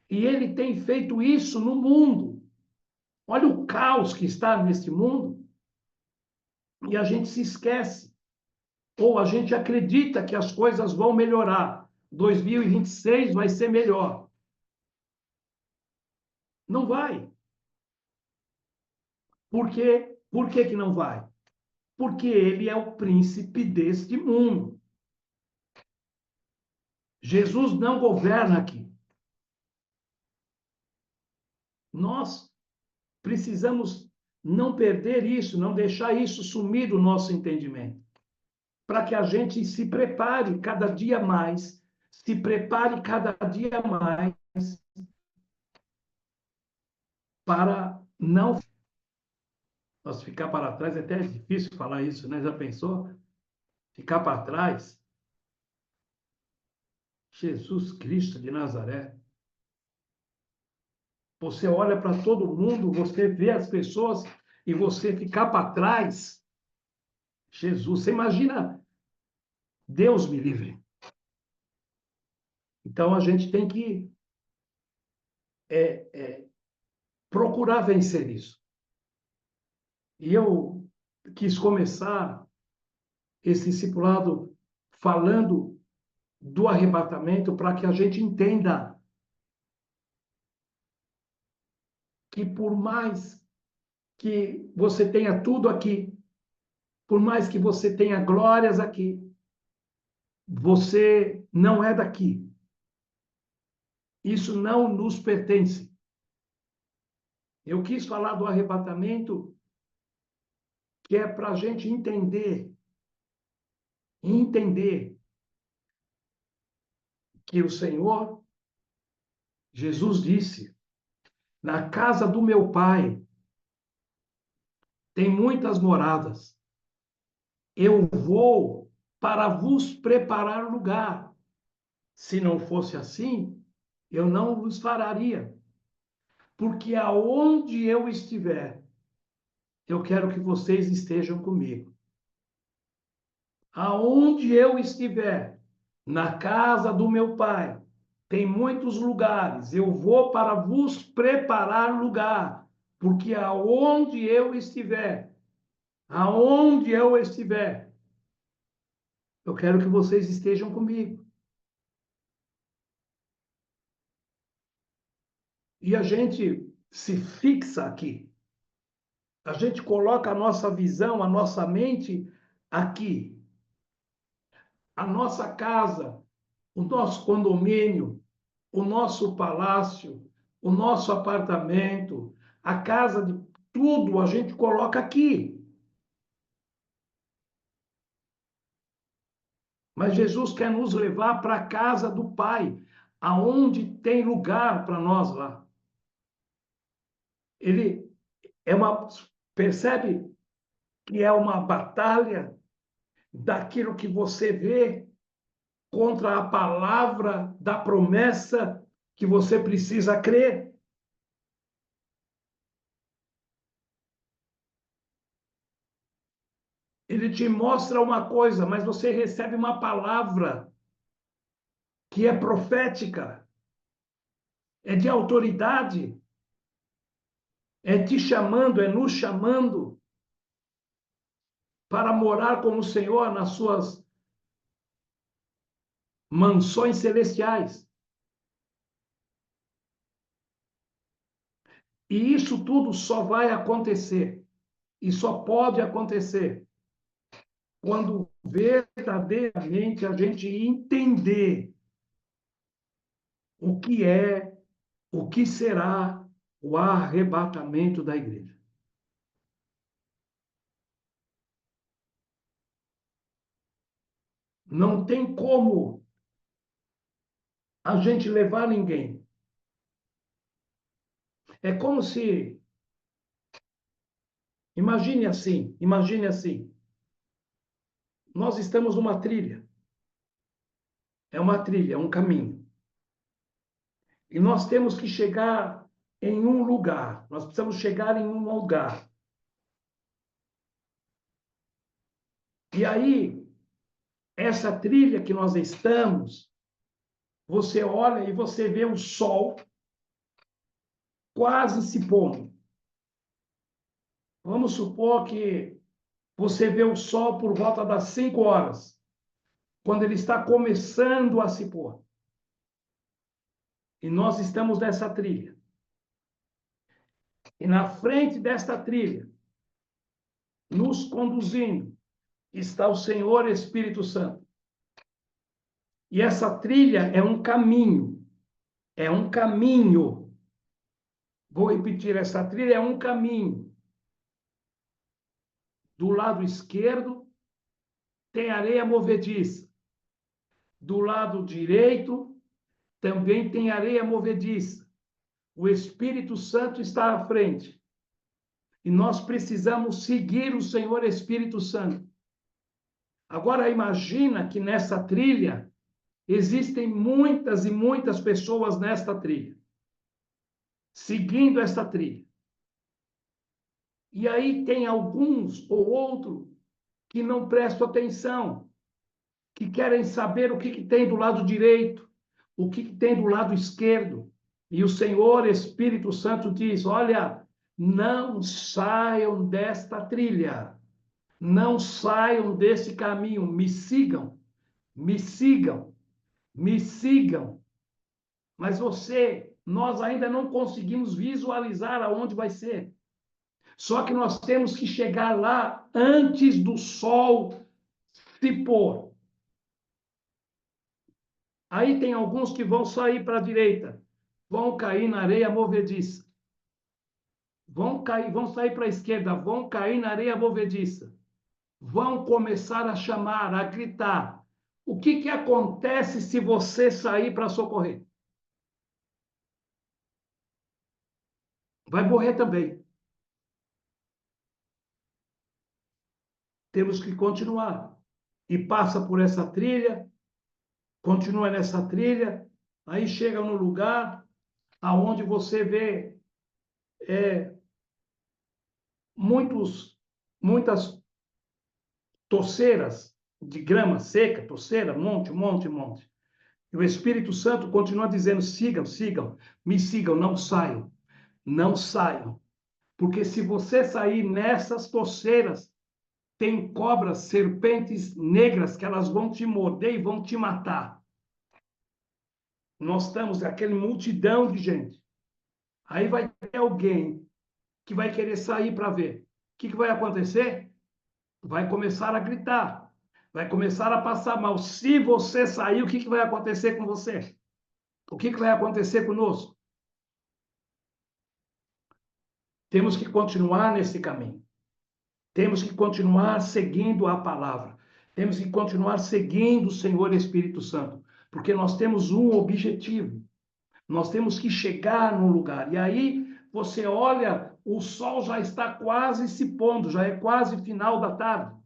E ele tem feito isso no mundo. Olha o caos que está neste mundo. E a gente se esquece. Ou a gente acredita que as coisas vão melhorar. 2026 vai ser melhor. Não vai. Por quê? Por que que não vai? Porque ele é o príncipe deste mundo. Jesus não governa aqui. Nós precisamos não perder isso, não deixar isso sumir do nosso entendimento, para que a gente se prepare cada dia mais, para não nós ficar para trás. É até difícil falar isso, né? Já pensou? Ficar para trás. Jesus Cristo de Nazaré. Você olha para todo mundo, você vê as pessoas e você ficar para trás. Jesus, você imagina, Deus me livre. Então a gente tem que procurar vencer isso. E eu quis começar esse discipulado falando do arrebatamento para que a gente entenda que por mais que você tenha tudo aqui, por mais que você tenha glórias aqui, você não é daqui. Isso não nos pertence. Eu quis falar do arrebatamento, que é para a gente entender que o Senhor, Jesus disse: na casa do meu Pai tem muitas moradas. Eu vou para vos preparar lugar. Se não fosse assim, eu não vos falaria. Porque aonde eu estiver, eu quero que vocês estejam comigo. Aonde eu estiver, na casa do meu Pai, tem muitos lugares. Eu vou para vos preparar lugar. Porque aonde eu estiver, eu quero que vocês estejam comigo. E a gente se fixa aqui. A gente coloca a nossa visão, a nossa mente aqui. A nossa casa, o nosso condomínio, o nosso palácio, o nosso apartamento, a casa de tudo a gente coloca aqui. Mas Jesus quer nos levar para a casa do Pai, aonde tem lugar para nós lá. Ele é uma, percebe que é uma batalha daquilo que você vê contra a palavra da promessa que você precisa crer. Ele te mostra uma coisa, mas você recebe uma palavra que é profética, é de autoridade, é te chamando, é nos chamando para morar com o Senhor nas suas mansões celestiais. E isso tudo só vai acontecer, e só pode acontecer quando verdadeiramente a gente entender o que será o arrebatamento da igreja. Não tem como a gente levar ninguém. É como se, imagine assim, nós estamos numa trilha, é um caminho, e nós temos que chegar em um lugar, nós precisamos chegar em um lugar. E aí, essa trilha que nós estamos, você olha e você vê o sol quase se pondo. Vamos supor que você vê o sol por volta das 5 horas, quando ele está começando a se pôr. E nós estamos nessa trilha. E na frente desta trilha, nos conduzindo, está o Senhor Espírito Santo. E essa trilha é um caminho. É um caminho. Vou repetir, essa trilha é um caminho. Do lado esquerdo tem areia movediça. Do lado direito também tem areia movediça. O Espírito Santo está à frente. E nós precisamos seguir o Senhor Espírito Santo. Agora imagina que nessa trilha existem muitas e muitas pessoas nesta trilha, seguindo esta trilha. E aí tem alguns ou outro que não prestam atenção, que querem saber o que tem do lado direito, o que tem do lado esquerdo. E o Senhor Espírito Santo diz: olha, não saiam desta trilha, não saiam desse caminho, me sigam, me sigam, me sigam. Mas nós ainda não conseguimos visualizar aonde vai ser. Só que nós temos que chegar lá antes do sol se pôr. Aí tem alguns que vão sair para a direita, vão cair na areia movediça. Vão sair para a esquerda, vão cair na areia movediça. Vão começar a chamar, a gritar. O que acontece se você sair para socorrer? Vai morrer também. Temos que continuar. e passa por essa trilha, continua nessa trilha, aí chega no lugar aonde você vê muitas toceiras de grama seca, toceira, monte, monte, monte. E o Espírito Santo continua dizendo: sigam, sigam, me sigam, não saiam, não saiam. Porque se você sair nessas toceiras, tem cobras, serpentes negras que elas vão te morder e vão te matar. Nós estamos aquela multidão de gente. Aí vai ter alguém que vai querer sair para ver. O que vai acontecer? Vai começar a gritar, vai começar a passar mal. Se você sair, o que vai acontecer com você? O que vai acontecer conosco? Temos que continuar nesse caminho. Temos que continuar seguindo a palavra. Temos que continuar seguindo o Senhor Espírito Santo, porque nós temos um objetivo. Nós temos que chegar num lugar. E aí você olha, o sol já está quase se pondo, já é quase final da tarde.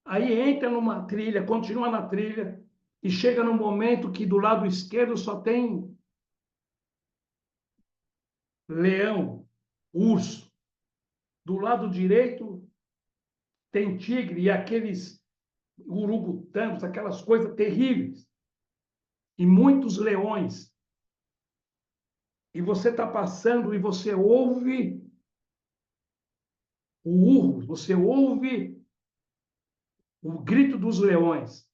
Aí entra numa trilha, continua na trilha, e chega num momento que do lado esquerdo só tem leão, urso. Do lado direito tem tigre e aqueles urubutangos, aquelas coisas terríveis. E muitos leões. E você está passando e você ouve o urro, você ouve o grito dos leões.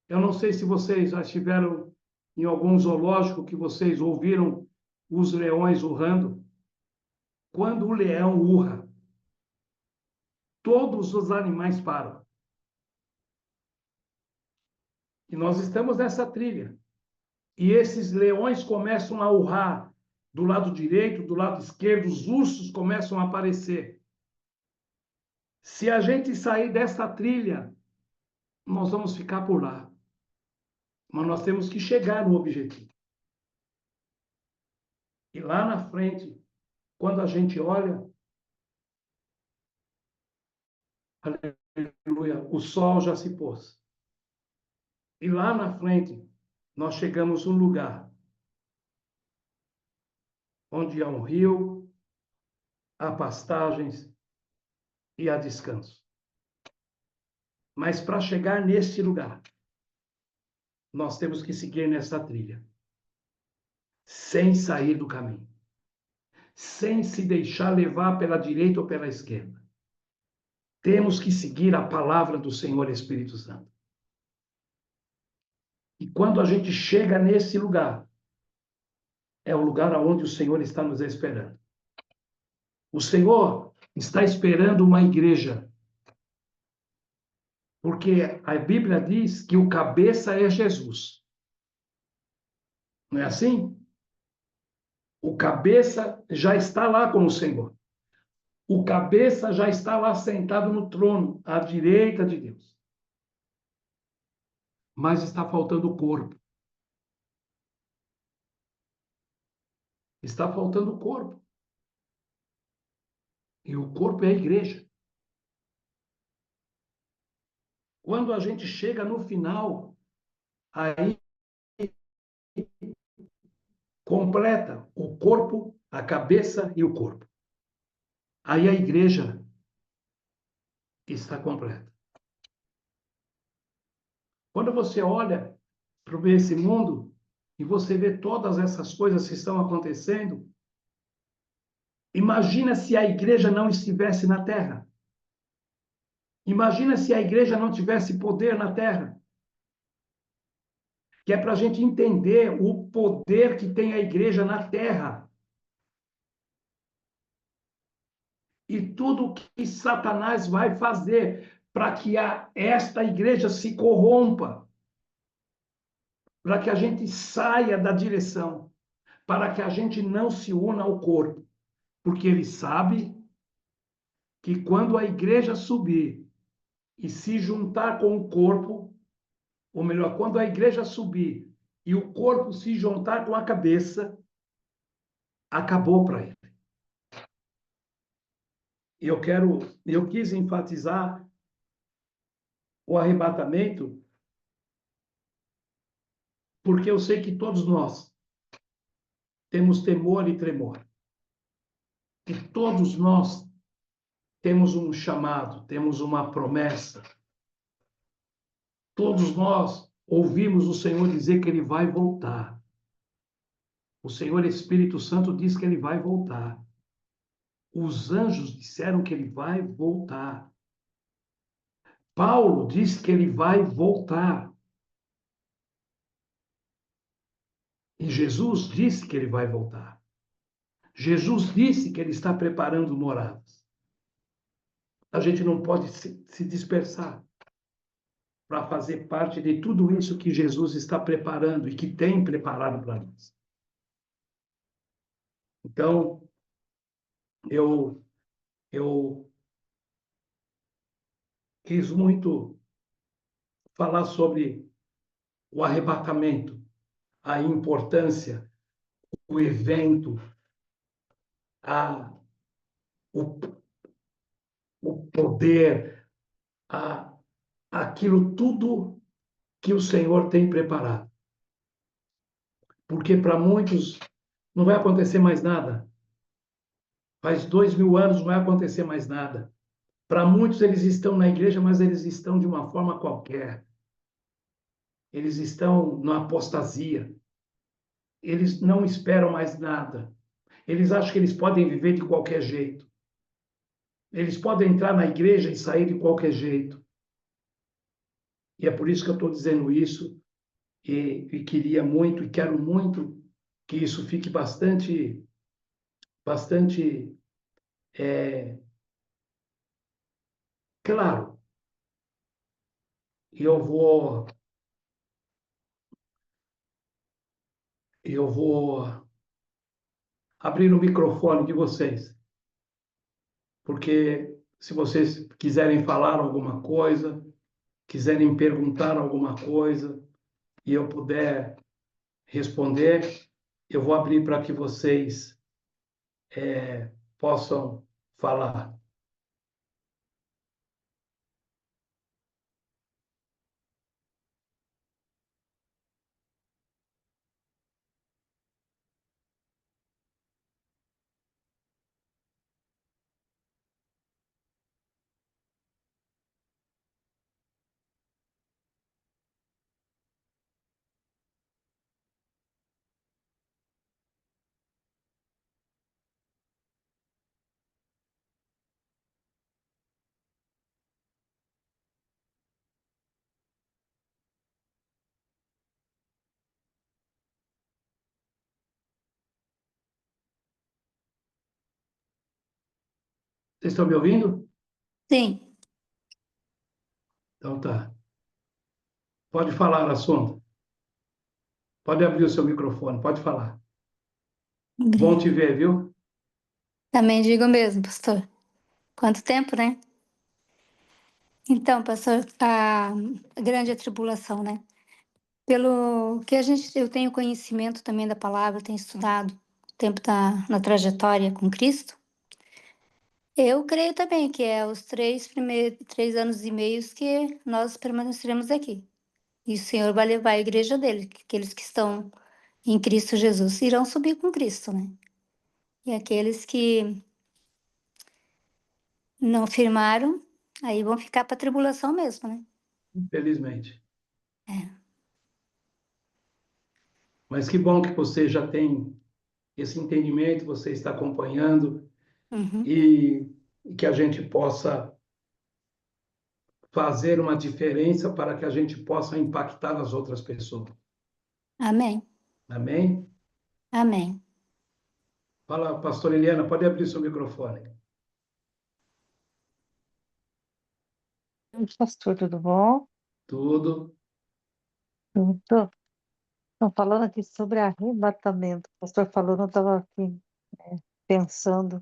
Eu não sei se vocês já estiveram em algum zoológico que vocês ouviram os leões urrando. Quando o leão urra, todos os animais param. E nós estamos nessa trilha. E esses leões começam a urrar do lado direito, do lado esquerdo, os ursos começam a aparecer. Se a gente sair dessa trilha, nós vamos ficar por lá. Mas nós temos que chegar no objetivo. E lá na frente, quando a gente olha, aleluia, o sol já se pôs. E lá na frente, nós chegamos num lugar onde há um rio, há pastagens e há descanso. Mas para chegar nesse lugar, nós temos que seguir nessa trilha, sem sair do caminho, sem se deixar levar pela direita ou pela esquerda. Temos que seguir a palavra do Senhor Espírito Santo. E quando a gente chega nesse lugar, é o lugar onde o Senhor está nos esperando. O Senhor está esperando uma igreja, porque a Bíblia diz que o cabeça é Jesus. Não é assim? O cabeça já está lá com o Senhor. O cabeça já está lá sentado no trono, à direita de Deus. Mas está faltando o corpo. Está faltando o corpo. E o corpo é a igreja. Quando a gente chega no final, aí completa o corpo, a cabeça e o corpo. Aí a igreja está completa. Quando você olha para esse mundo e você vê todas essas coisas que estão acontecendo, imagina se a igreja não estivesse na terra. Imagina se a igreja não tivesse poder na terra. Que é para a gente entender o poder que tem a igreja na terra. E tudo que Satanás vai fazer para que esta igreja se corrompa, para que a gente saia da direção, para que a gente não se una ao corpo, porque ele sabe que quando a igreja subir e se juntar com o corpo, ou melhor, quando a igreja subir e o corpo se juntar com a cabeça, acabou para ele. Eu quis enfatizar o arrebatamento, porque eu sei que todos nós temos temor e tremor. E todos nós temos um chamado, temos uma promessa. Todos nós ouvimos o Senhor dizer que ele vai voltar. O Senhor Espírito Santo diz que ele vai voltar. Os anjos disseram que ele vai voltar. Paulo diz que ele vai voltar. E Jesus disse que ele vai voltar. Jesus disse que ele está preparando moradas. A gente não pode se dispersar para fazer parte de tudo isso que Jesus está preparando e que tem preparado para nós. Então, eu quis muito falar sobre o arrebatamento, a importância, o evento, a, o, o poder, aquilo tudo que o Senhor tem preparado. Porque para muitos não vai acontecer mais nada. Faz 2000 anos não vai acontecer mais nada. Para muitos eles estão na igreja, mas eles estão de uma forma qualquer. Eles estão na apostasia. Eles não esperam mais nada. Eles acham que eles podem viver de qualquer jeito. Eles podem entrar na igreja e sair de qualquer jeito. E é por isso que eu estou dizendo isso. E queria muito, e quero muito que isso fique bastante claro. E eu vou abrir o microfone de vocês, porque se vocês quiserem falar alguma coisa, quiserem perguntar alguma coisa e eu puder responder, eu vou abrir para que vocês possam falar. Vocês estão me ouvindo? Sim, Então tá. Pode falar, assunto. Pode abrir o seu microfone, pode falar. Bom te obrigada. ver, viu? Também digo mesmo, pastor. Quanto tempo, né? Então, pastor, a grande tribulação, né? Pelo que eu tenho conhecimento também da palavra, tenho estudado o tempo na trajetória com Cristo, eu creio também que é os 3 anos e meio que nós permaneceremos aqui. E o Senhor vai levar a igreja dele, que aqueles que estão em Cristo Jesus irão subir com Cristo, né? E aqueles que não firmaram, aí vão ficar para a tribulação mesmo, né? Infelizmente. É. Mas que bom que você já tem esse entendimento, você está acompanhando Uhum. e, e que a gente possa fazer uma diferença para que a gente possa impactar as outras pessoas. Amém. Amém? Amém. Fala, pastor Eliana, pode abrir seu microfone. Pastor, tudo bom? Tudo. Tudo. Estão falando aqui sobre arrebatamento. O pastor falando, eu estava aqui, pensando.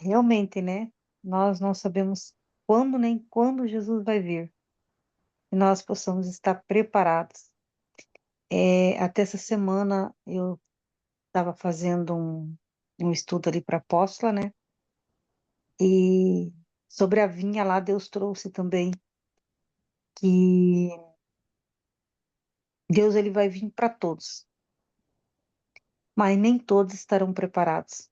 Realmente, né? Nós não sabemos quando nem quando Jesus vai vir. E nós possamos estar preparados. Até essa semana eu estava fazendo um estudo ali para apóstola, né? E sobre a vinha lá, Deus trouxe também que Deus ele vai vir para todos, mas nem todos estarão preparados.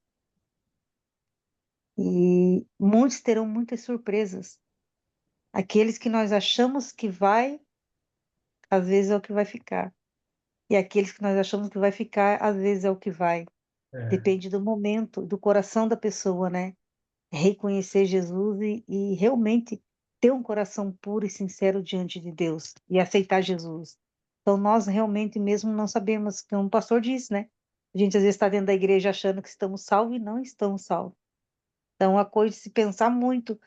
E muitos terão muitas surpresas. Aqueles que nós achamos que vai, às vezes é o que vai ficar. E aqueles que nós achamos que vai ficar, às vezes é o que vai. É, Depende do momento, do coração da pessoa, né? Reconhecer Jesus e realmente ter um coração puro e sincero diante de Deus e aceitar Jesus. Então, nós realmente mesmo não sabemos, como o pastor disse, né? A gente às vezes está dentro da igreja achando que estamos salvos e não estamos salvos. Então, a coisa de se pensar muito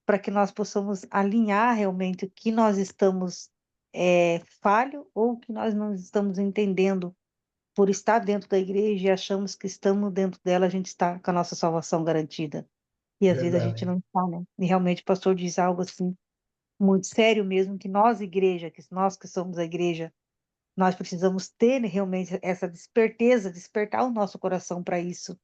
para que nós possamos alinhar realmente o que nós estamos falho ou o que nós não estamos entendendo por estar dentro da igreja e achamos que estamos dentro dela, a gente está com a nossa salvação garantida. E às vezes a gente verdade. não está, né? E realmente o pastor diz algo assim, muito sério mesmo, que nós, igreja, que nós que somos a igreja, nós precisamos ter, né, realmente essa desperteza, despertar o nosso coração para isso.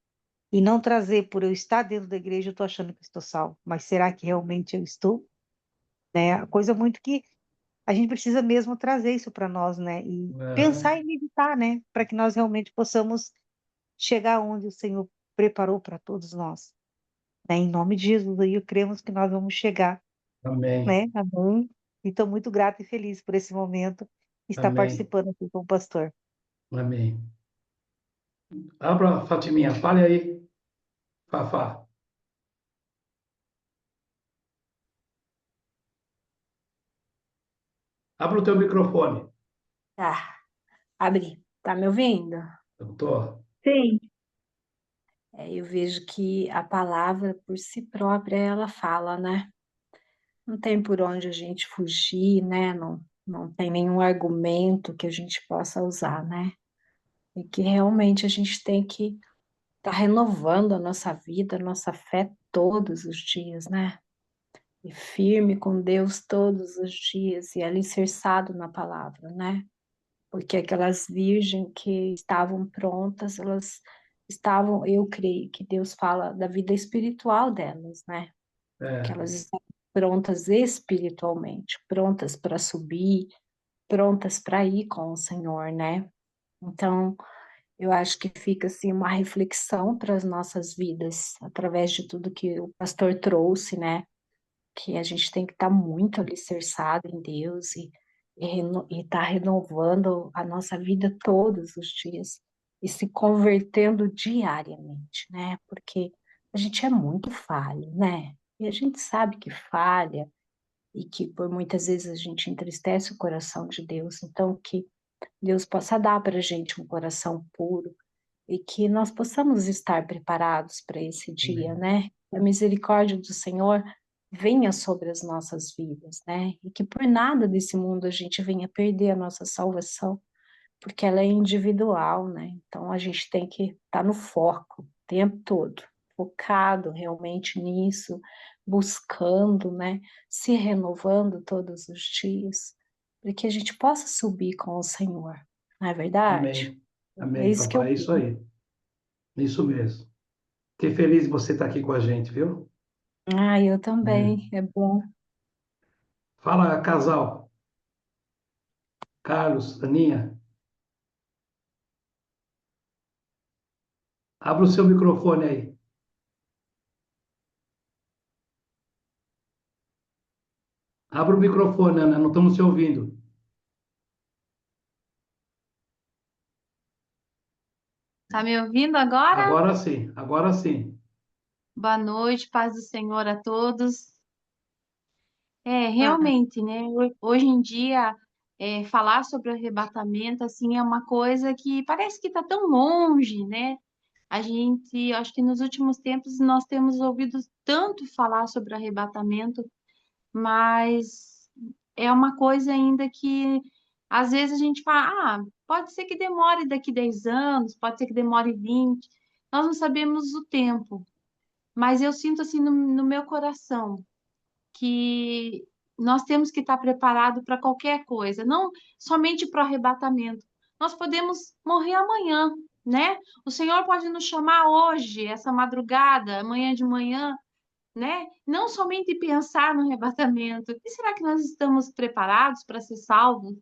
E não trazer, por eu estar dentro da igreja, eu estou achando que estou salvo. Mas será que realmente eu estou? Né? A coisa muito que a gente precisa mesmo trazer isso para nós, né? E É, pensar e meditar, né? Para que nós realmente possamos chegar onde o Senhor preparou para todos nós. Né? Em nome de Jesus, aí cremos que nós vamos chegar, amém, né? Amém. E estou muito grata e feliz por esse momento, estar amém, participando aqui com o pastor. amém. Abra, Fatiminha, fale aí, Fafá. Abra o teu microfone. Tá, abri. Tá me ouvindo? Doutor. Sim. Eu vejo que a palavra por si própria ela fala, né? Não tem por onde a gente fugir, né? Não tem nenhum argumento que a gente possa usar, né? E que realmente a gente tem que estar renovando a nossa vida, a nossa fé todos os dias, né? E firme com Deus todos os dias e alicerçado na palavra, né? Porque aquelas virgens que estavam prontas, elas estavam, eu creio que Deus fala da vida espiritual delas, né? Que É, elas estavam prontas espiritualmente, prontas para subir, prontas para ir com o Senhor, né? Então, eu acho que fica assim uma reflexão para as nossas vidas, através de tudo que o pastor trouxe, né? Que a gente tem que estar muito alicerçado em Deus e estar renovando a nossa vida todos os dias e se convertendo diariamente, né? Porque a gente é muito falho, né? E a gente sabe que falha e que por muitas vezes a gente entristece o coração de Deus. Então, que Deus possa dar para a gente um coração puro e que nós possamos estar preparados para esse dia, amém, né? A misericórdia do Senhor venha sobre as nossas vidas, né? E que por nada desse mundo a gente venha perder a nossa salvação, porque ela é individual, né? Então a gente tem que estar no foco o tempo todo, focado realmente nisso, buscando, né? Se renovando todos os dias, para que a gente possa subir com o Senhor, não é verdade? amém, É amém, isso que eu Fafá, é isso aí, isso mesmo. Fiquei feliz de você estar aqui com a gente, viu? Eu É. também, é bom. Fala, casal. Carlos, Aninha, abra o seu microfone aí. Abra o microfone, Ana, não estamos te ouvindo. Tá me ouvindo agora? Agora sim, agora sim. Boa noite, paz do Senhor a todos. Ah, Realmente, né? Hoje em dia, falar sobre arrebatamento, assim, é uma coisa que parece que está tão longe, né? A gente, acho que nos últimos tempos nós temos ouvido tanto falar sobre arrebatamento, mas é uma coisa ainda que às vezes a gente fala, pode ser que demore daqui 10 anos, pode ser que demore 20, nós não sabemos o tempo. Mas eu sinto assim no meu coração que nós temos que estar preparado para qualquer coisa, não somente para o arrebatamento. Nós podemos morrer amanhã, né? O Senhor pode nos chamar hoje, essa madrugada, amanhã de manhã, né? Não somente pensar no arrebatamento. E será que nós estamos preparados para ser salvos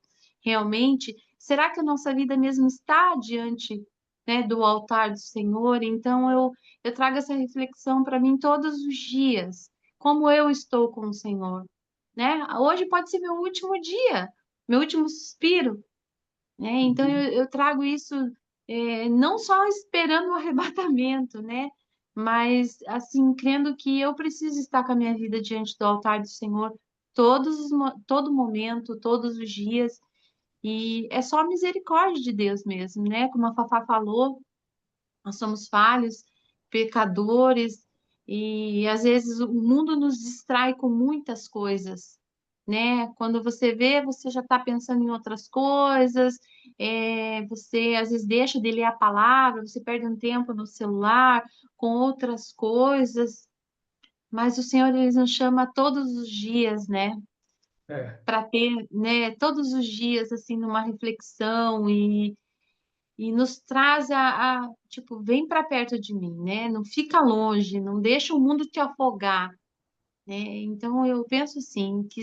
realmente? Será que a nossa vida mesmo está diante, né, do altar do Senhor? Então eu trago essa reflexão para mim todos os dias. Como eu estou com o Senhor, né? Hoje pode ser meu último dia, meu último suspiro, né? Então eu trago isso não só esperando o arrebatamento, né? Mas assim, crendo que eu preciso estar com a minha vida diante do altar do Senhor todo momento, todos os dias, e é só a misericórdia de Deus mesmo, né? Como a Fafá falou, nós somos falhos, pecadores, e às vezes o mundo nos distrai com muitas coisas, né? Quando você vê, você já está pensando em outras coisas, você às vezes deixa de ler a palavra, você perde um tempo no celular com outras coisas, mas o Senhor ele nos chama todos os dias, né? É, Para ter, né? Todos os dias assim numa reflexão e nos traz tipo, vem para perto de mim, né? Não fica longe, não deixa o mundo te afogar, né? Então eu penso assim que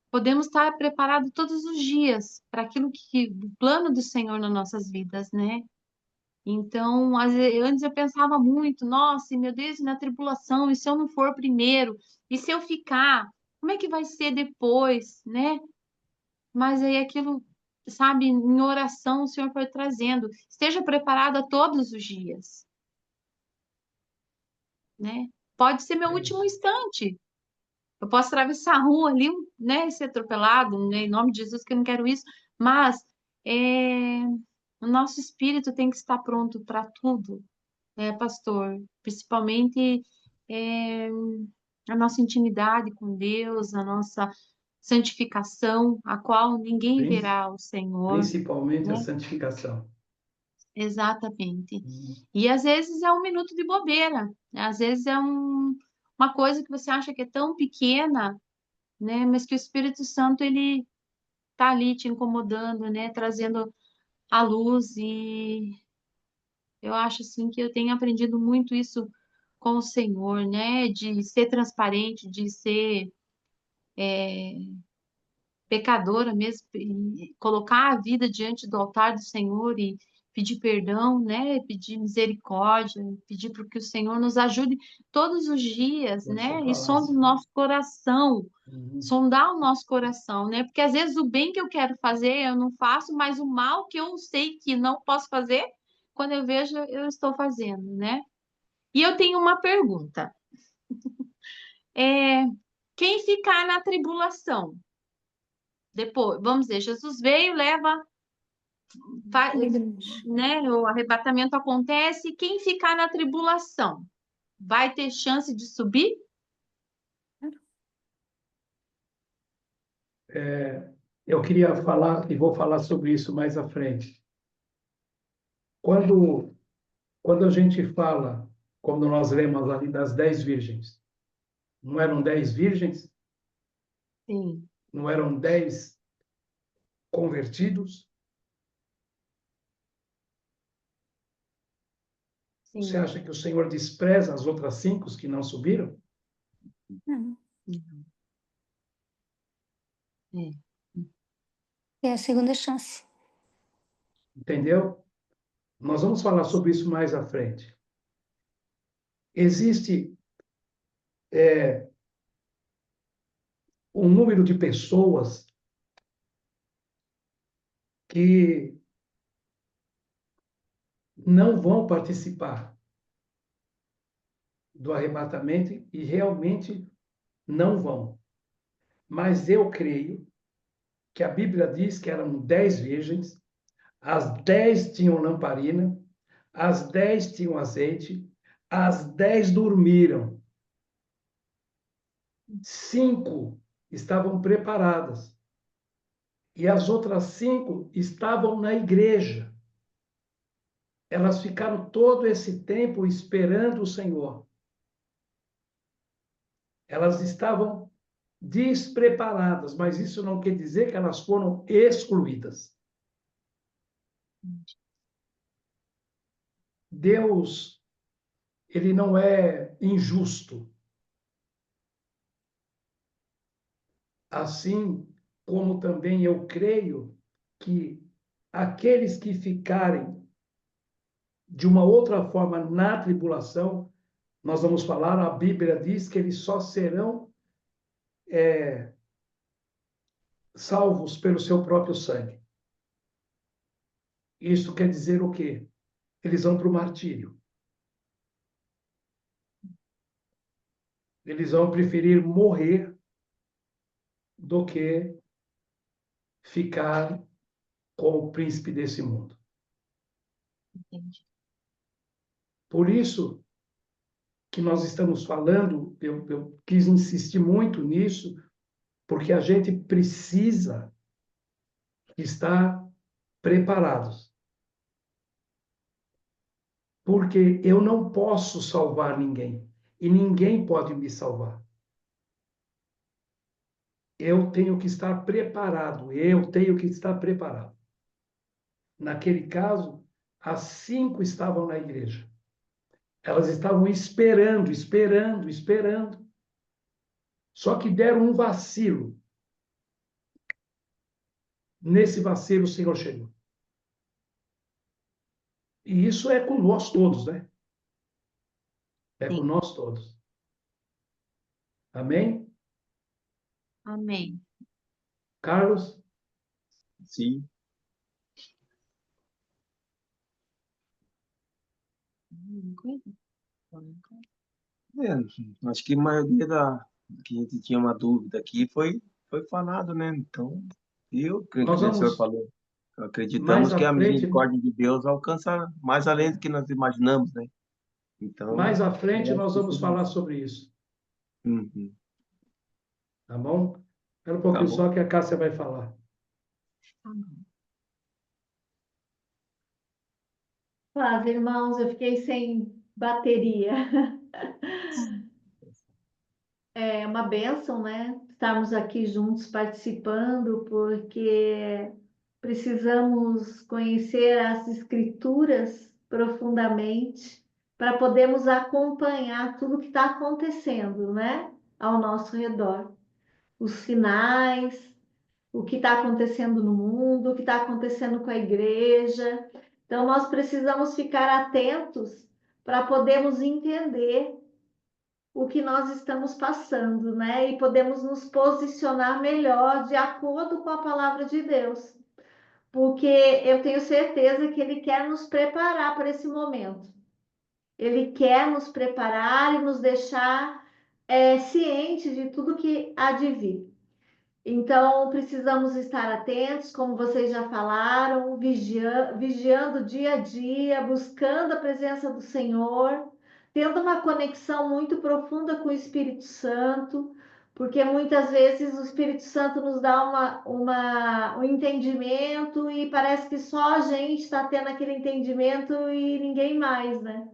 podemos estar preparados todos os dias para aquilo que o plano do Senhor nas nossas vidas, né? Então, antes eu pensava muito, nossa, meu Deus, e na tribulação, e se eu não for primeiro? E se eu ficar? Como é que vai ser depois, né? Mas aí aquilo, sabe, em oração o Senhor foi trazendo. Esteja preparada todos os dias, né? Pode ser meu é último isso. instante. Eu posso atravessar a rua ali, né, e ser atropelado, né, em nome de Jesus, que eu não quero isso. Mas o nosso espírito tem que estar pronto para tudo, né, pastor? Principalmente é, a nossa intimidade com Deus, a nossa santificação, a qual ninguém Prin- verá o Senhor, Principalmente a né? santificação. Exatamente. Uhum. E às vezes é um minuto de bobeira, né? Às vezes é uma coisa que você acha que é tão pequena, né? Mas que o Espírito Santo ele tá ali te incomodando, né? Trazendo a luz e eu acho assim que eu tenho aprendido muito isso com o Senhor, né? De ser transparente, de ser pecadora mesmo, e colocar a vida diante do altar do Senhor e pedir perdão, né? Pedir misericórdia, pedir para que o Senhor nos ajude todos os dias, Quando você né? E fala sonde o assim. nosso coração, Uhum. sondar o nosso coração, né? Porque às vezes o bem que eu quero fazer eu não faço, mas o mal que eu sei que não posso fazer, quando eu vejo, eu estou fazendo, né? E eu tenho uma pergunta. É, quem ficar na tribulação? Depois, vamos dizer, Jesus veio, leva vai, né, o arrebatamento acontece, quem ficar na tribulação vai ter chance de subir? Eu queria falar, e vou falar sobre isso mais à frente. Quando, quando a gente fala, quando nós lemos ali das 10 virgens, não eram 10 virgens? Sim, Não eram 10 convertidos? Você sim. acha que o Senhor despreza as outras 5 que não subiram? Não. Uhum. É. É a segunda chance. Entendeu? Nós vamos falar sobre isso mais à frente. Existe um número de pessoas que não vão participar do arrebatamento e realmente não vão. Mas eu creio que a Bíblia diz que eram 10 virgens, as 10 tinham lamparina, as 10 tinham azeite, as 10 dormiram. 5 estavam preparadas e as outras 5 estavam na igreja. Elas ficaram todo esse tempo esperando o Senhor. Elas estavam despreparadas, mas isso não quer dizer que elas foram excluídas. Deus, ele não é injusto. assim como também eu creio que aqueles que ficarem de uma outra forma na tribulação, nós vamos falar, a Bíblia diz que eles só serão salvos pelo seu próprio sangue. Isso quer dizer o quê? Eles vão para o martírio. Eles vão preferir morrer do que ficar com o príncipe desse mundo. Entendi. Por isso que nós estamos falando, eu quis insistir muito nisso, porque a gente precisa estar preparados. Porque eu não posso salvar ninguém e ninguém pode me salvar. Eu tenho que estar preparado, eu tenho que estar preparado. Naquele caso, as 5 estavam na igreja. Elas estavam esperando, esperando, esperando. Só que deram um vacilo. Nesse vacilo, o Senhor chegou. E isso é com nós todos, né? É com Sim. nós todos. Amém? Amém. Carlos? Sim, acho que a maioria da que a gente tinha uma dúvida aqui foi falado, né? Então, eu creio que Nós nem o senhor vamos falou. mais Acreditamos que à a frente, misericórdia de Deus alcança mais além do que nós imaginamos, né? Então, mais à frente eu acho nós que vamos falar sobre isso, uhum, tá bom? Espera um tá pouquinho bom. só que a Cássia vai falar. Paz, irmãos, eu fiquei sem bateria. É uma bênção, né? Estarmos aqui juntos participando, porque precisamos conhecer as Escrituras profundamente para podermos acompanhar tudo que está acontecendo, né? Ao nosso redor. Os sinais, o que está acontecendo no mundo, o que está acontecendo com a igreja. Então, nós precisamos ficar atentos para podermos entender o que nós estamos passando, né? E podemos nos posicionar melhor de acordo com a palavra de Deus. Porque eu tenho certeza que Ele quer nos preparar para esse momento. Ele quer nos preparar e nos deixar cientes de tudo que há de vir. Então, precisamos estar atentos, como vocês já falaram, vigiando dia a dia, buscando a presença do Senhor, tendo uma conexão muito profunda com o Espírito Santo, porque muitas vezes o Espírito Santo nos dá um entendimento e parece que só a gente está tendo aquele entendimento e ninguém mais, né?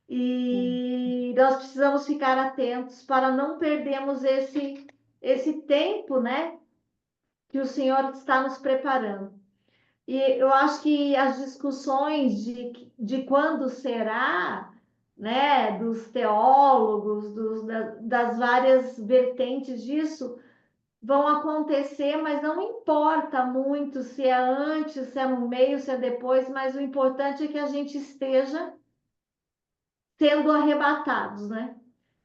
E nós precisamos ficar atentos para não perdermos esse tempo, né? Que o Senhor está nos preparando. E eu acho que as discussões de quando será, né, dos teólogos, das várias vertentes disso, vão acontecer, mas não importa muito se é antes, se é no meio, se é depois, mas o importante é que a gente esteja sendo arrebatados, né?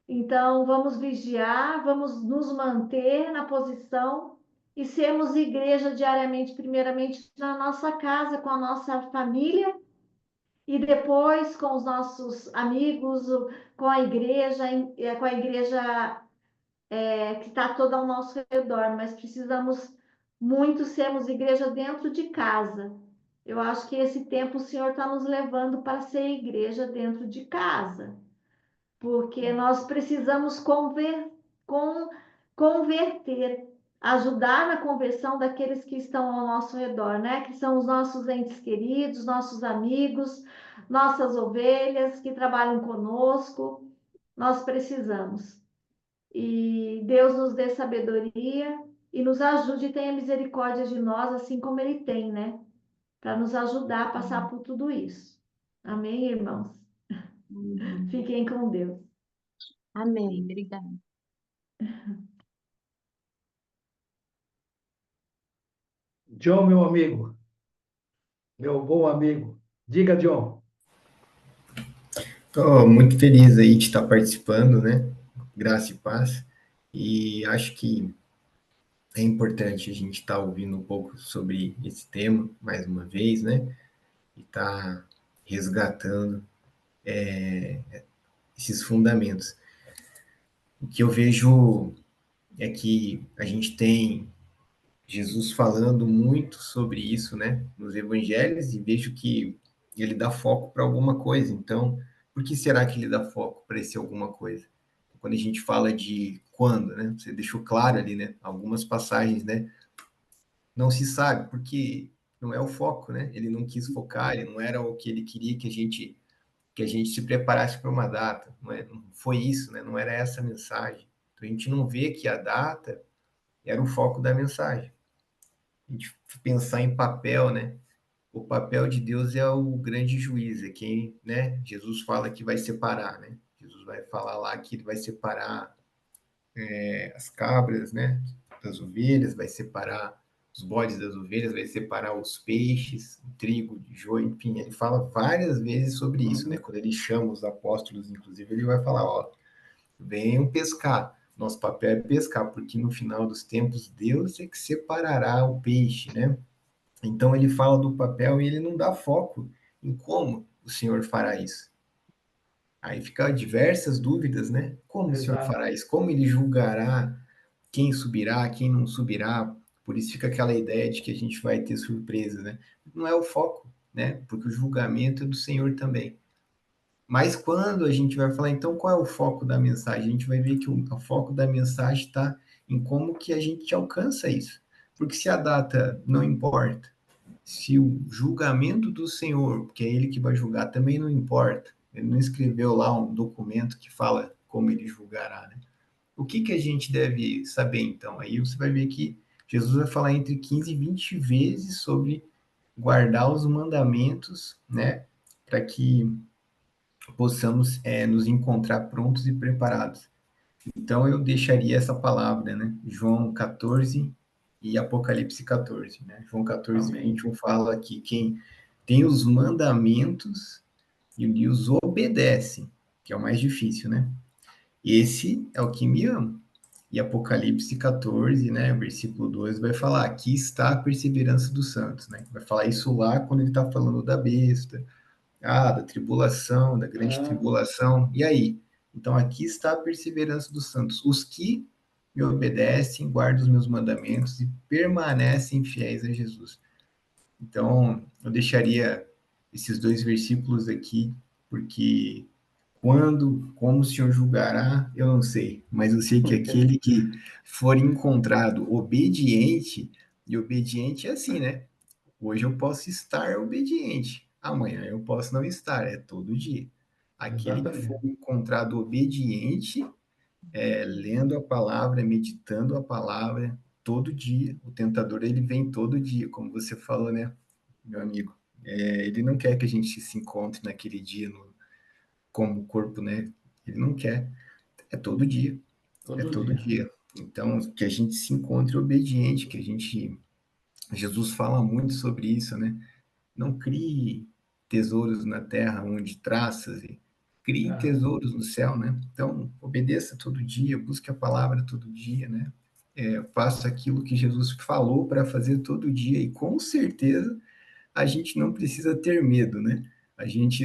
Então, vamos vigiar, vamos nos manter na posição e sermos igreja diariamente, primeiramente na nossa casa, com a nossa família e depois com os nossos amigos, com a igreja que está toda ao nosso redor, mas precisamos muito sermos igreja dentro de casa. Eu acho que esse tempo o Senhor está nos levando para ser igreja dentro de casa, porque nós precisamos converter, ajudar na conversão daqueles que estão ao nosso redor, né? Que são os nossos entes queridos, nossos amigos, nossas ovelhas que trabalham conosco. Nós precisamos. E Deus nos dê sabedoria e nos ajude e tenha misericórdia de nós, assim como Ele tem, né? Para nos ajudar a passar por tudo isso. Amém, irmãos? Fiquem com Deus. Amém. Obrigada. John, meu amigo, meu bom amigo. Diga, John. Estou muito feliz aí de estar participando, né? Graça e paz. E acho que é importante a gente estar ouvindo um pouco sobre esse tema mais uma vez, né? E estar resgatando esses fundamentos. O que eu vejo é que a gente tem Jesus falando muito sobre isso, né, nos evangelhos, e vejo que ele dá foco para alguma coisa. Então, por que será que ele dá foco para esse alguma coisa? Quando a gente fala de quando, né, você deixou claro ali, né, algumas passagens, né, não se sabe, porque não é o foco, né? Ele não quis focar, ele não era o que ele queria que a gente se preparasse para uma data, não foi isso, né? Não era essa a mensagem. Então, a gente não vê que a data era o foco da mensagem. A gente pensar em papel, né? O papel de Deus é o grande juiz, é quem, né? Jesus fala que vai separar, né? Jesus vai falar lá que ele vai separar as cabras, né? Das ovelhas, vai separar os bodes das ovelhas, vai separar os peixes, o trigo de joio, enfim, ele fala várias vezes sobre isso, né? Quando ele chama os apóstolos, inclusive, ele vai falar, ó, venham pescar. Nosso papel é pescar, porque no final dos tempos Deus é que separará o peixe, né? Então ele fala do papel e ele não dá foco em como o Senhor fará isso. Aí fica diversas dúvidas, né? Como o Senhor Exato. fará isso? Como ele julgará quem subirá, quem não subirá? Por isso fica aquela ideia de que a gente vai ter surpresa, né? Não é o foco, né? Porque o julgamento é do Senhor também. Mas quando a gente vai falar, então, qual é o foco da mensagem? A gente vai ver que o foco da mensagem está em como que a gente alcança isso. Porque se a data não importa, se o julgamento do Senhor, que é ele que vai julgar, também não importa, ele não escreveu lá um documento que fala como ele julgará, né? O que que a gente deve saber, então? Aí você vai ver que Jesus vai falar entre 15 e 20 vezes sobre guardar os mandamentos, né? Para que possamos nos encontrar prontos e preparados. Então eu deixaria essa palavra, né? João 14 e Apocalipse 14, né? João 14, Amém. 21 fala que quem tem os mandamentos e os obedece, que é o mais difícil, né? Esse é o que me ama. E Apocalipse 14, né, versículo 2, vai falar: aqui está a perseverança dos santos, né? Vai falar isso lá quando ele está falando da besta, da tribulação, da grande tribulação. E aí? Então, aqui está a perseverança dos santos, os que me obedecem, guardam os meus mandamentos e permanecem fiéis a Jesus. Então, eu deixaria esses dois versículos aqui, porque quando, como o Senhor julgará, eu não sei, mas eu sei que aquele que for encontrado obediente, e obediente é assim, né? Hoje eu posso estar obediente, amanhã eu posso não estar, é todo dia. Aquele que for Exatamente. encontrado obediente, lendo a palavra, meditando a palavra, todo dia. O tentador, ele vem todo dia, como você falou, né, meu amigo? Ele não quer que a gente se encontre naquele dia como corpo, né? Ele não quer. É todo dia, é Todo todo dia. dia. Então, que a gente se encontre obediente, que a gente... Jesus fala muito sobre isso, né? Não crie tesouros na terra onde traças, e crie Ah, tesouros no céu, né? Então, obedeça todo dia, busque a palavra todo dia, né? Faça aquilo que Jesus falou para fazer todo dia, e com certeza a gente não precisa ter medo, né?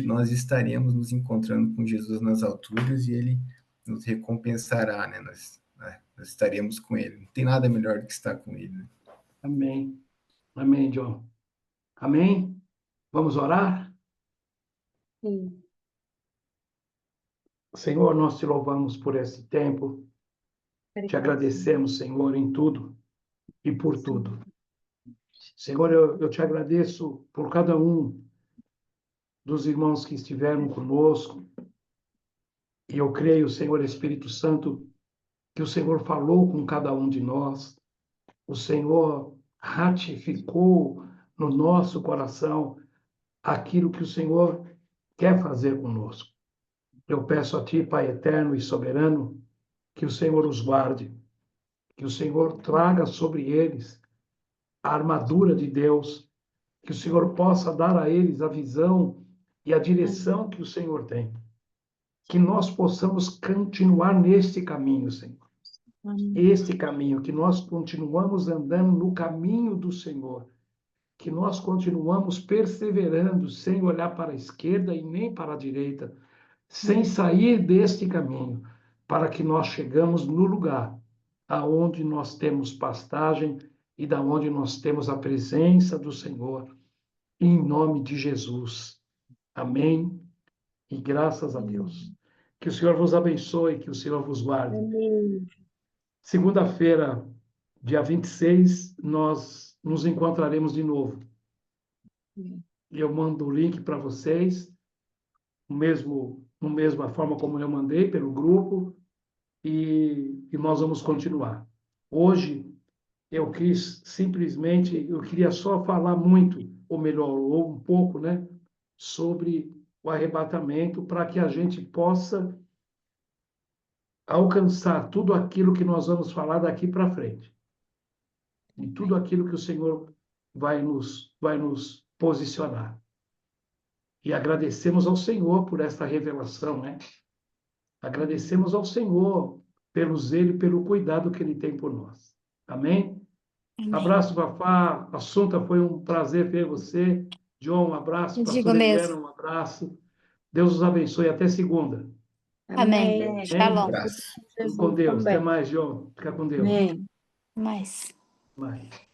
Nós estaremos nos encontrando com Jesus nas alturas e ele nos recompensará, né? Nós estaremos com ele. Não tem nada melhor do que estar com ele, né? amém. Amém, John. Amém? Vamos orar? Sim. Senhor, nós te louvamos por esse tempo. Te Obrigada, Senhor. agradecemos, Senhor, em tudo e por Sim. tudo. Senhor, eu te agradeço por cada um dos irmãos que estiveram conosco. E eu creio, Senhor Espírito Santo, que o Senhor falou com cada um de nós. O Senhor ratificou no nosso coração aquilo que o Senhor quer fazer conosco. Eu peço a Ti, Pai eterno e soberano, que o Senhor os guarde, que o Senhor traga sobre eles a armadura de Deus, que o Senhor possa dar a eles a visão e a direção que o Senhor tem. Que nós possamos continuar neste caminho, Senhor. Este caminho, que nós continuamos andando no caminho do Senhor, que nós continuamos perseverando sem olhar para a esquerda e nem para a direita, sem sair deste caminho, para que nós chegamos no lugar aonde nós temos pastagem e da onde nós temos a presença do Senhor, em nome de Jesus. Amém. E graças a Deus. Que o Senhor vos abençoe, que o Senhor vos guarde. Amém. Segunda-feira, dia 26, nós nos encontraremos de novo. Eu mando o link para vocês, na mesma forma como eu mandei, pelo grupo, e nós vamos continuar. Hoje, eu queria só falar muito, ou melhor, ou um pouco, né, sobre o arrebatamento, para que a gente possa alcançar tudo aquilo que nós vamos falar daqui para frente. E tudo aquilo que o Senhor vai nos posicionar. E agradecemos ao Senhor por esta revelação, né? Agradecemos ao Senhor pelo zelo e pelo cuidado que Ele tem por nós. Amém? Amém. Abraço, Fafá. Assunta, foi um prazer ver você. John, um abraço. Eu digo Pastor mesmo. Helena, um abraço. Deus os abençoe. Até segunda. Amém. Amém. Shalom. Abraço. Fique com Deus. Até também. mais, John. Fica com Deus. Amém. Mais. Mais.